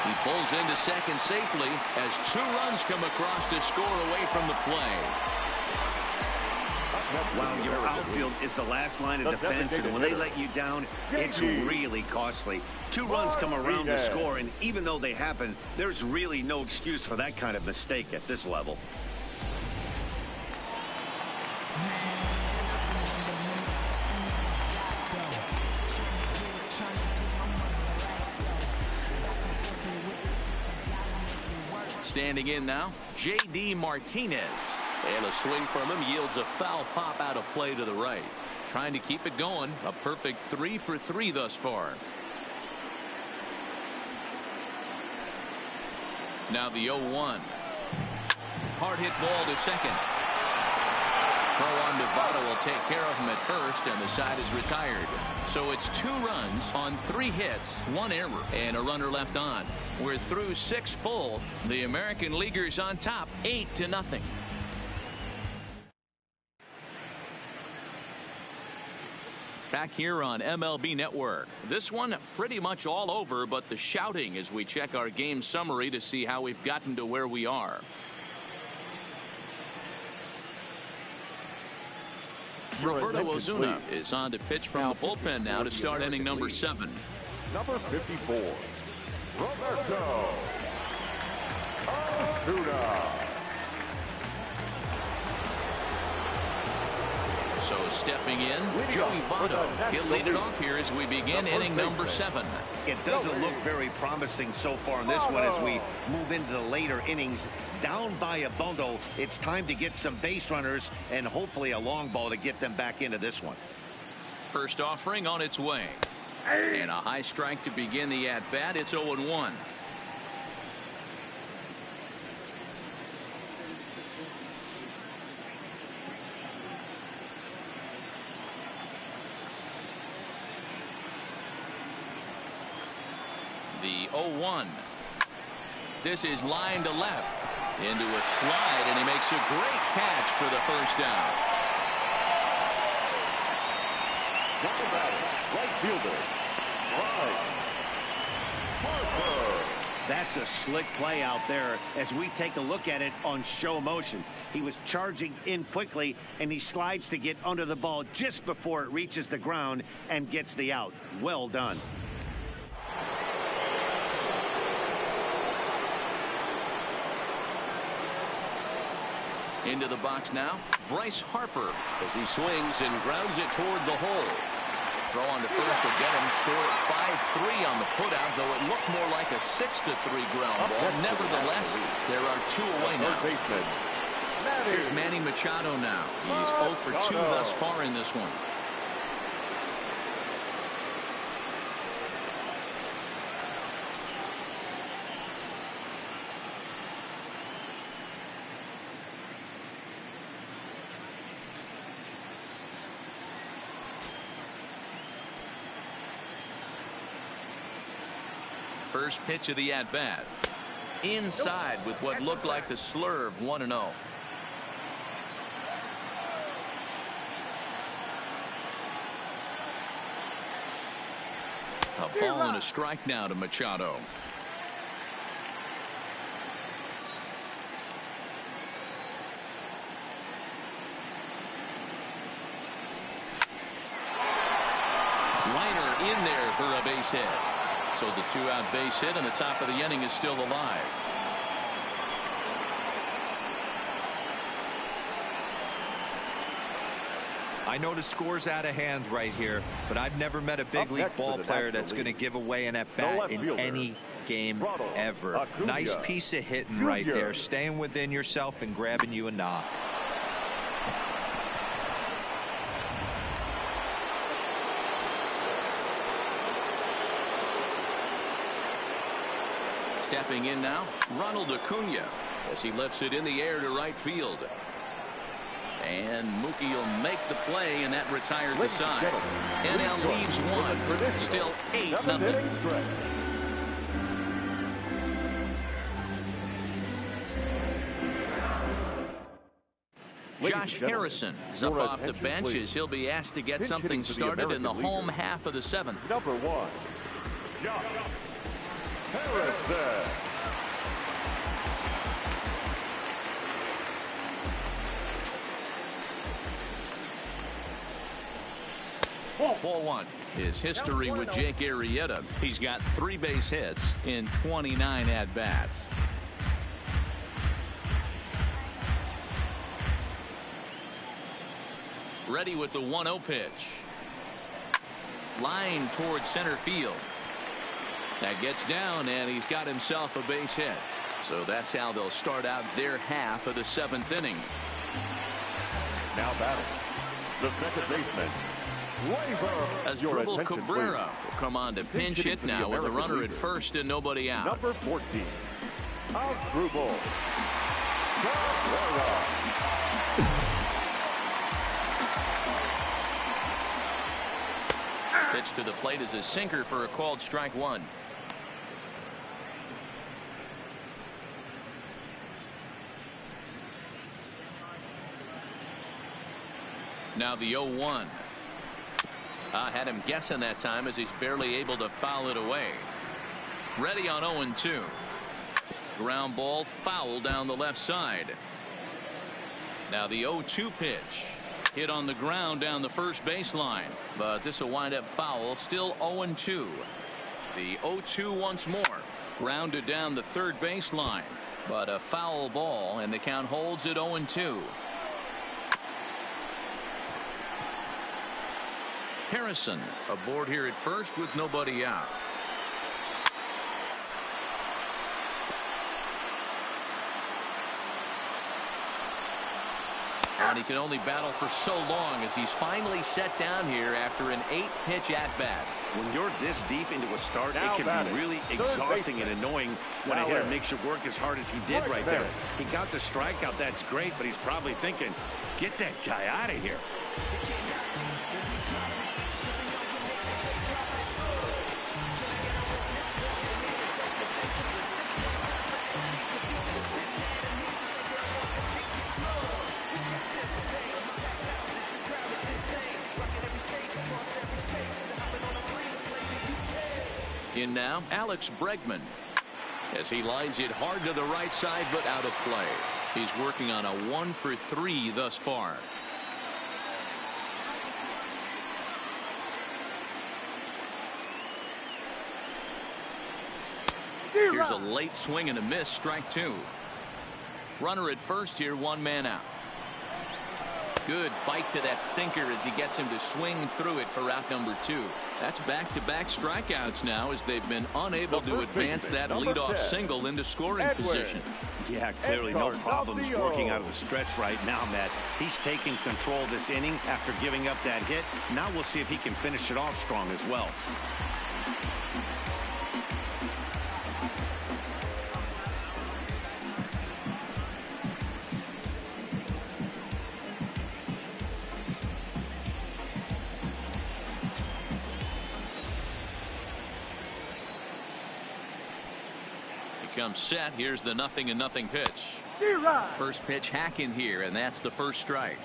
He pulls into second safely as 2 runs come across to score away from the play. Wow, your outfield is the last line of defense, and when they let you down, it's really costly. 2 runs come around to score, and even though they happen, there's really no excuse for that kind of mistake at this level. Standing in now, J.D. Martinez. And a swing from him yields a foul pop out of play to the right. Trying to keep it going. A perfect 3 for 3 thus far. Now the 0-1. Hard hit ball to second. Throw on to Votto will take care of him at first, and the side is retired. So it's 2 runs on 3 hits, 1 error, and a runner left on. We're through 6 full. The American Leaguers on top, 8-0. Back here on MLB Network. This one pretty much all over, but the shouting as we check our game summary to see how we've gotten to where we are. Roberto Osuna is on to pitch from the bullpen now to start inning number 7. Number 54, Roberto Osuna. So stepping in, Joey Votto. He'll lead it off here as we begin inning number 7. It doesn't look very promising so far in this one as we move into the later innings. Down by a bundle, it's time to get some base runners and hopefully a long ball to get them back into this one. First offering on its way. And a high strike to begin the at-bat. It's 0-1. The 0-1. This is line to left. Into a slide, and he makes a great catch for the first down. Got the batter, right fielder, Bryce Harper. That's a slick play out there as we take a look at it on show motion. He was charging in quickly, and he slides to get under the ball just before it reaches the ground and gets the out. Well done. Into the box now, Bryce Harper. As he swings and grounds it toward the hole. Throw on to first to get him. Score at 5-3 on the putout, though it looked more like a 6-3 ground ball. Nevertheless, there are 2 away now. Baseman, Here's Manny Machado now. He's 0 for 2 thus far in this one. First pitch of the at-bat. Inside with what looked like the slurve, 1-0. A ball and a strike now to Machado. Liner in there for a base hit. So the 2-out base hit and the top of the inning is still alive. I know the score's out of hand right here, but I've never met a big league ball player that's going to give away an at-bat in any game ever. Nice piece of hitting right there, staying within yourself and grabbing you a knock. Stepping in now, Ronald Acuna, as he lifts it in the air to right field. And Mookie will make the play, and that retired the side. NL leaves one. Still 8-0. Josh Harrison is up off the bench as he'll be asked to get something started in the home half of the 7th. Number 1, Josh Harrison. Ball 1. His history with Jake Arrieta. He's got 3 base hits in 29 at-bats. Ready with the 1-0 pitch. Line towards center field. That gets down, and he's got himself a base hit. So that's how they'll start out their half of the 7th inning. Now batting, the second baseman, Asdrubal Cabrera will come on to pinch hit now with a runner at first and nobody out. Number 14, Asdrubal Cabrera. Pitch to the plate is a sinker for a called strike 1. Now the 0-1. I had him guessing that time as he's barely able to foul it away. Ready on 0-2. Ground ball foul down the left side. Now the 0-2 pitch. Hit on the ground down the first baseline, but this will wind up foul. Still 0-2. The 0-2 once more. Grounded down the third baseline, but a foul ball, and the count holds at 0-2. Harrison aboard here at first with nobody out. And he can only battle for so long as he's finally set down here after an 8-pitch at-bat. When you're this deep into a start, it can be really exhausting and annoying when a hitter makes you work as hard as he did right there. He got the strikeout, that's great, but he's probably thinking, get that guy out of here. In now, Alex Bregman, as he lines it hard to the right side, but out of play. He's working on a 1 for 3 thus far. Here's a late swing and a miss, strike 2. Runner at first here, 1 man out. Good bite to that sinker as he gets him to swing through it for out number 2. That's back-to-back strikeouts now as they've been unable to advance that leadoff single into scoring position. Yeah, clearly no problems working out of the stretch right now, Matt. He's taking control of this inning after giving up that hit. Now we'll see if he can finish it off strong as well. Comes set. Here's the 0-0 pitch. First pitch hack in here, and that's the first strike.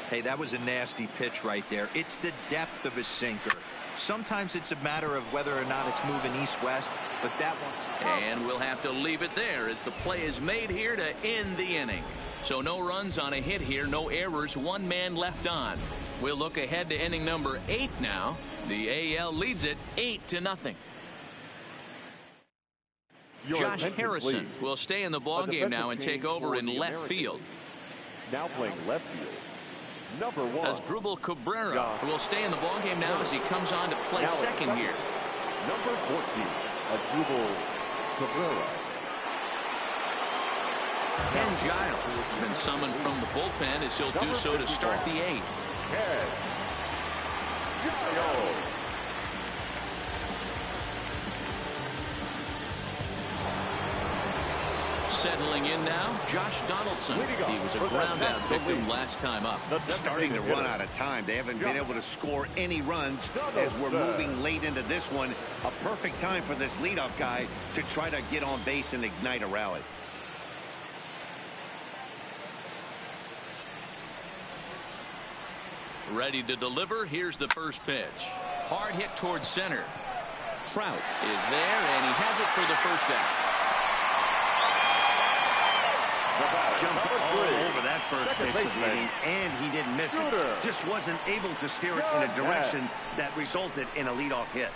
Hey, that was a nasty pitch right there. It's the depth of his sinker. Sometimes it's a matter of whether or not it's moving east-west, but that one. And we'll have to leave it there as the play is made here to end the inning. So no runs on a hit here, no errors, 1 man left on. We'll look ahead to inning number 8 now. The AL leads it 8-0. Josh Harrison will stay in the ballgame now and take over in left field. Now playing left field, number 1. Asdrubal Cabrera will stay in the ballgame now as he comes on to play second here. Number 14, Asdrubal Cabrera. Ken Giles been summoned from the bullpen as he'll do so to start the 8th. Ken Giles. Settling in now, Josh Donaldson. He was a ground-out victim last time up. Starting to run out of time. They haven't been able to score any runs as we're moving late into this one. A perfect time for this leadoff guy to try to get on base and ignite a rally. Ready to deliver. Here's the first pitch. Hard hit towards center. Trout is there, and he has it for the first out. Jumped all over that first pitch of the inning, and he didn't miss it. Just wasn't able to steer it in a direction that resulted in a leadoff hit.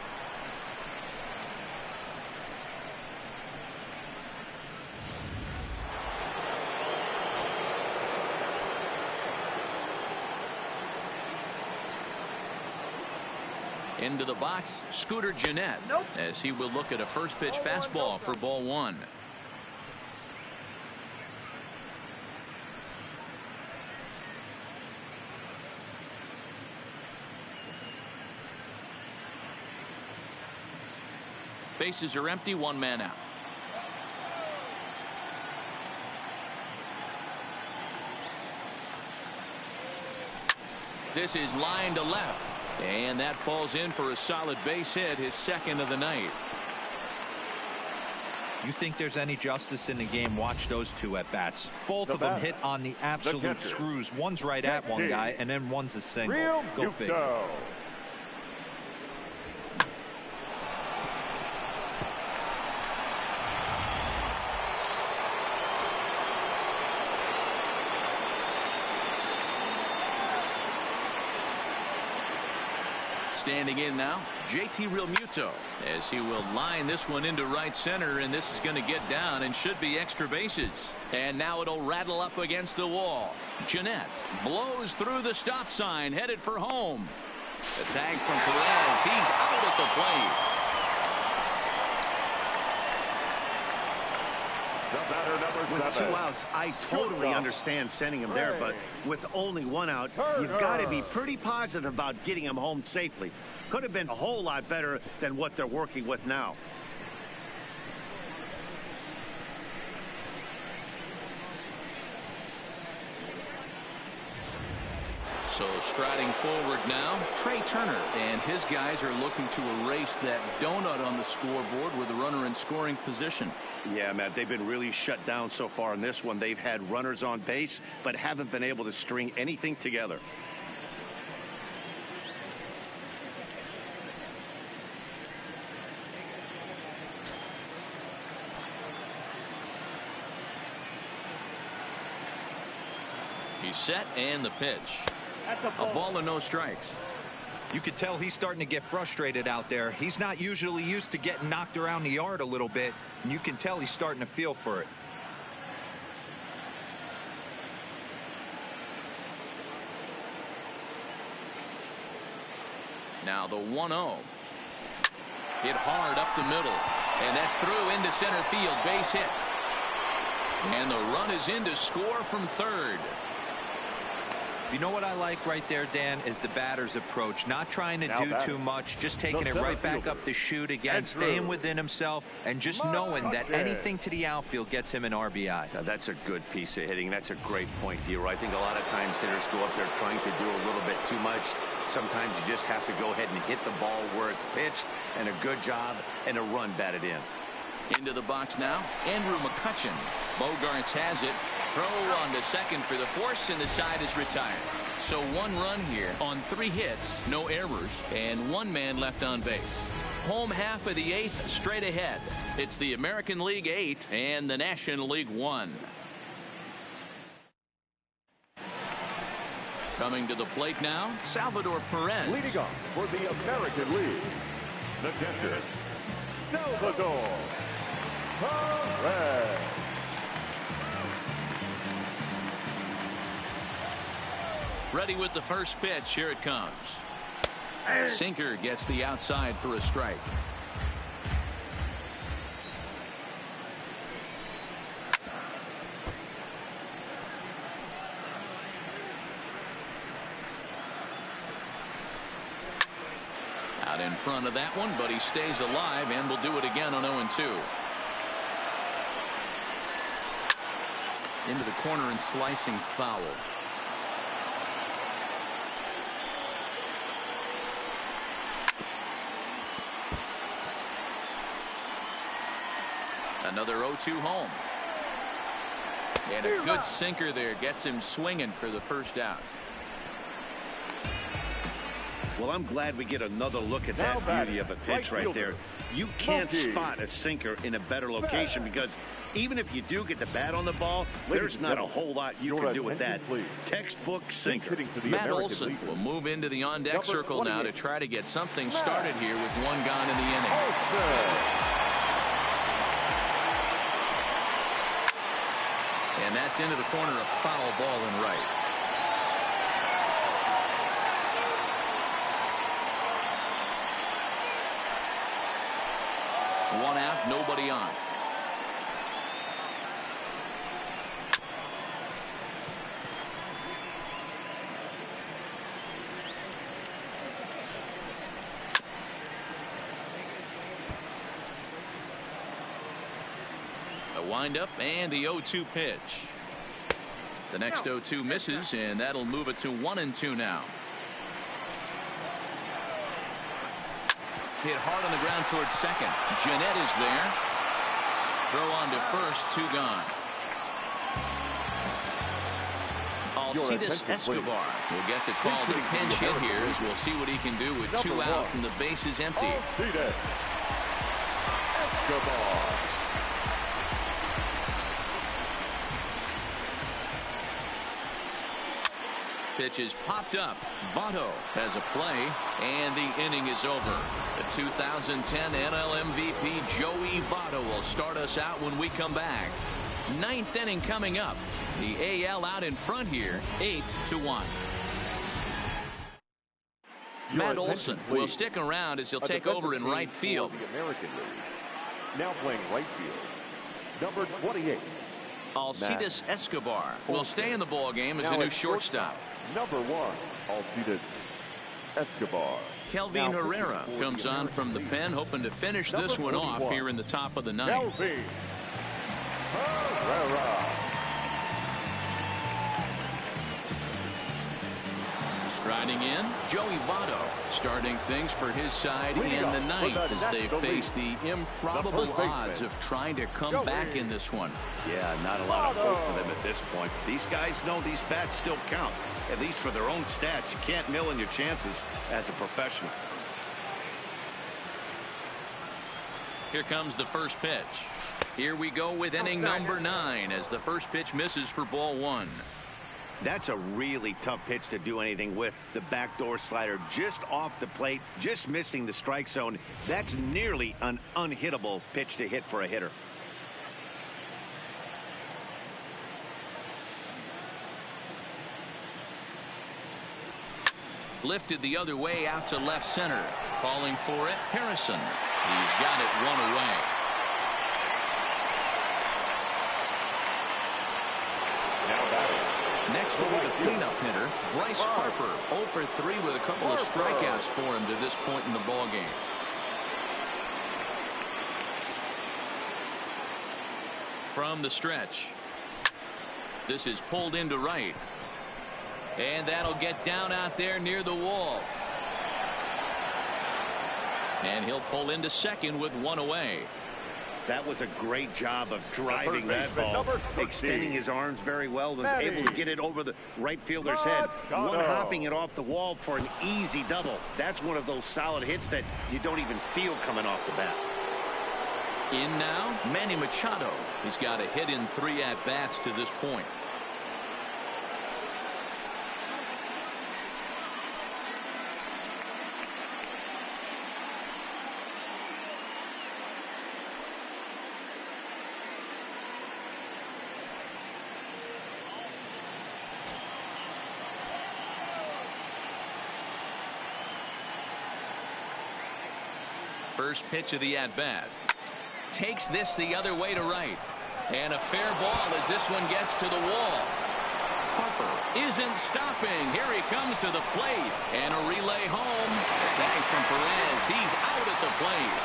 Into the box, Scooter Gennett, as he will look at a first pitch fastball for ball 1. Bases are empty, 1 man out. This is line to left, and that falls in for a solid base hit, his second of the night. You think there's any justice in the game? Watch those 2 at bats. Both of them hit on the absolute screws. One's right at one guy, and then one's a single. Go figure. Standing in now, JT Realmuto, as he will line this one into right center, and this is going to get down and should be extra bases. And now it'll rattle up against the wall. Gennett blows through the stop sign, headed for home. The tag from Perez. He's out at the plate. With 2 outs, I totally understand sending him there, but with only 1 out, you've got to be pretty positive about getting him home safely. Could have been a whole lot better than what they're working with now. So striding forward now, Trey Turner, and his guys are looking to erase that donut on the scoreboard with a runner in scoring position. Yeah, Matt, they've been really shut down so far in this one. They've had runners on base, but haven't been able to string anything together. He's set, and the pitch. A ball and no strikes. You could tell he's starting to get frustrated out there. He's not usually used to getting knocked around the yard a little bit, and you can tell he's starting to feel for it. Now the 1-0. Hit hard up the middle. And that's through into center field. Base hit. And the run is in to score from third. You know what I like right there, Dan, is the batter's approach. Not trying to do too much, just taking it right back up the chute again, staying within himself, and just knowing that anything to the outfield gets him an RBI. Now, that's a good piece of hitting. That's a great point, Dero. I think a lot of times hitters go up there trying to do a little bit too much. Sometimes you just have to go ahead and hit the ball where it's pitched, and a good job and a run batted in. Into the box now, Andrew McCutchen. Bogarts has it. Throw on to second for the force, and the side is retired. So 1 run here on 3 hits, no errors, and 1 man left on base. Home half of the 8th straight ahead. It's the American League 8 and the National League 1. Coming to the plate now, Salvador Perez. Leading off for the American League, the catcher, Salvador Perez. Ready with the first pitch. Here it comes. Sinker gets the outside for a strike. Out in front of that one, but he stays alive and will do it again on 0-2. Into the corner and slicing foul. Another 0-2 home. And a good sinker there gets him swinging for the first out. Well, I'm glad we get another look at that beauty of a pitch right there. You can't spot a sinker in a better location because even if you do get the bat on the ball, there's not a whole lot you can do with that. Textbook sinker. Matt Olson will move into the on-deck circle now to try to get something started here with 1 gone in the inning. And that's into the corner, a foul ball and right. One out, nobody on. A windup and the 0-2 pitch. The next 0-2 misses, and that'll move it to 1-2 now. Hit hard on the ground towards second. Jeanette is there. Throw on to first, 2 gone. Alcides Escobar will get the call to pinch hit here as we'll see what he can do with 2 out and the base is empty. Alcides Escobar. Pitch is popped up. Votto has a play, and the inning is over. The 2010 NL MVP Joey Votto will start us out when we come back. 9th inning coming up. The AL out in front here, 8-1. Matt Olson will stick around as he'll take over in right field. The American League. Now playing right field, number 28. Alcides Escobar will stay in the ball game as a new shortstop. Number 1, Alcides Escobar. Kelvin Herrera comes on from the pen, hoping to finish this one off here in the top of the 9th. Kelvin Herrera. Striding in, Joey Votto starting things for his side in the 9th as they face the improbable odds of trying to come back in this one. Yeah, not a lot of hope for them at this point. These guys know these bats still count, at least for their own stats. You can't mill in your chances as a professional. Here comes the first pitch. Here we go with inning number 9 as the first pitch misses for ball 1. That's a really tough pitch to do anything with. The backdoor slider just off the plate, just missing the strike zone. That's nearly an unhittable pitch to hit for a hitter. Lifted the other way out to left center. Calling for it, Harrison. He's got it one away. Next over the cleanup hitter, Bryce Harper. 0 for 3 with a couple of strikeouts for him to this point in the ballgame. From the stretch. This is pulled into right. And that'll get down out there near the wall. And he'll pull into second with one away. That was a great job of driving that ball, extending his arms very well, was able to get it over the right fielder's head, one-hopping it off the wall for an easy double. That's one of those solid hits that you don't even feel coming off the bat. In now, Manny Machado. He's got a hit in 3 at-bats to this point. First pitch of the at-bat. Takes this the other way to right. And a fair ball as this one gets to the wall. Harper isn't stopping. Here he comes to the plate. And a relay home. Tag from Perez. He's out at the plate.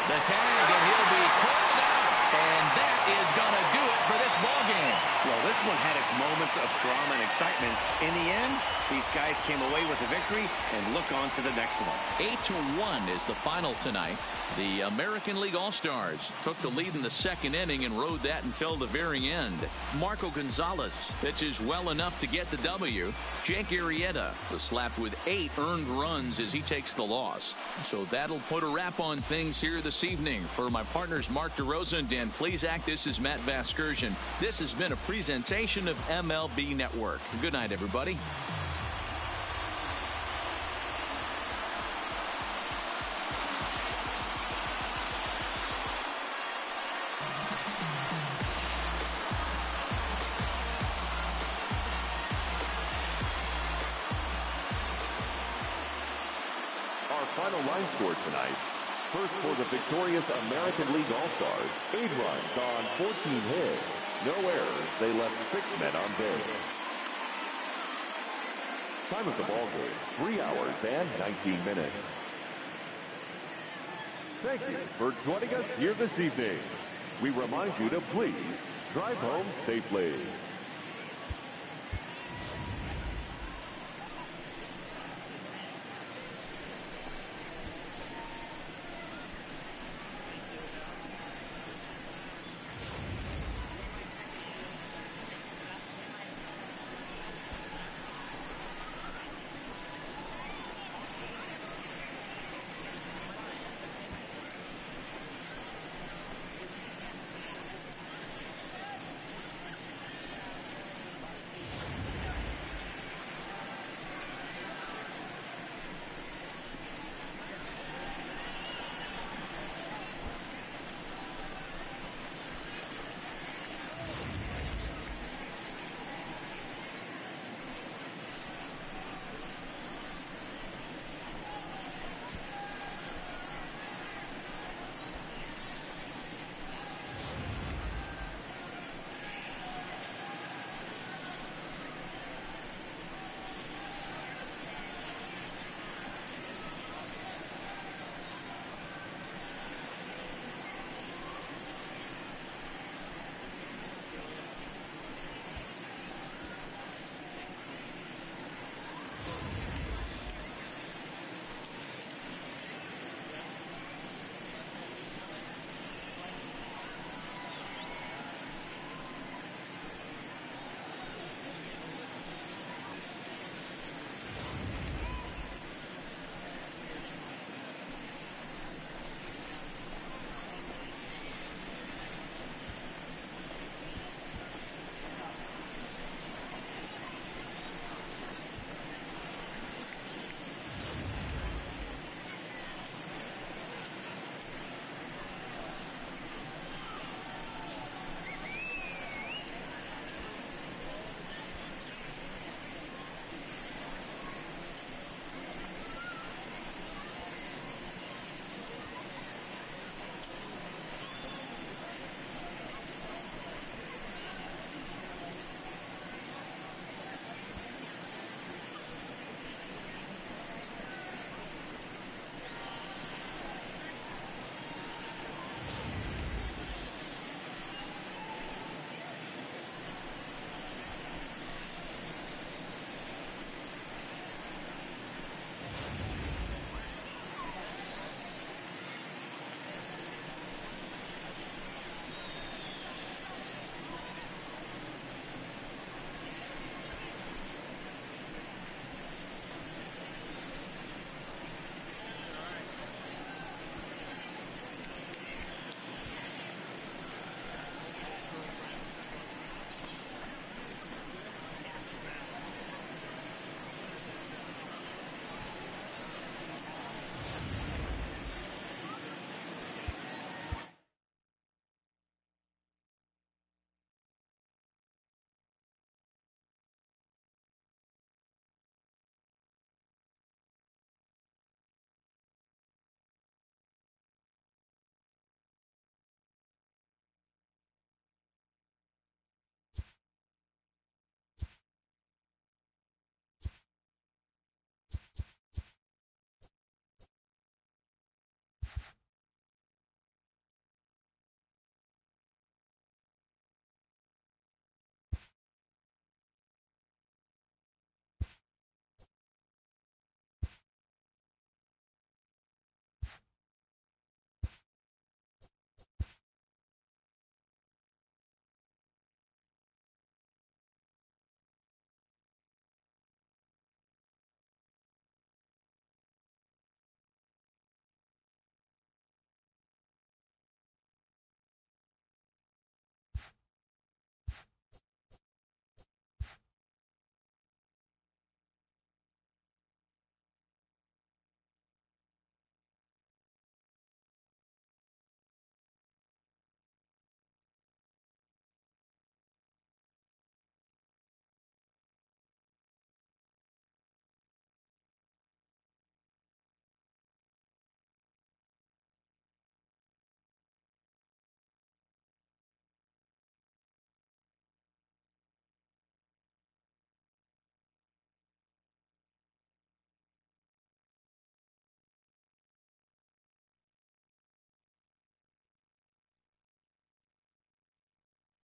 The tag, and he'll be called out. And that is going to do it for this ballgame. Well, this one had its moments of drama and excitement. In the end, these guys came away with a victory and look on to the next one. 8-1 is the final tonight. The American League All-Stars took the lead in the second inning and rode that until the very end. Marco Gonzalez pitches well enough to get the W. Jake Arrieta was slapped with 8 earned runs as he takes the loss. So that'll put a wrap on things here this evening. For my partners Mark DeRosa and Dan Plesac, this is Matt Vasgersian. This has been a presentation of MLB Network. Good night, everybody. Final line score tonight. First for the victorious American League All-Stars. 8 runs on 14 hits. No errors. They left 6 men on base. Time of the ball game, 3 hours and 19 minutes. Thank you for joining us here this evening. We remind you to please drive home safely.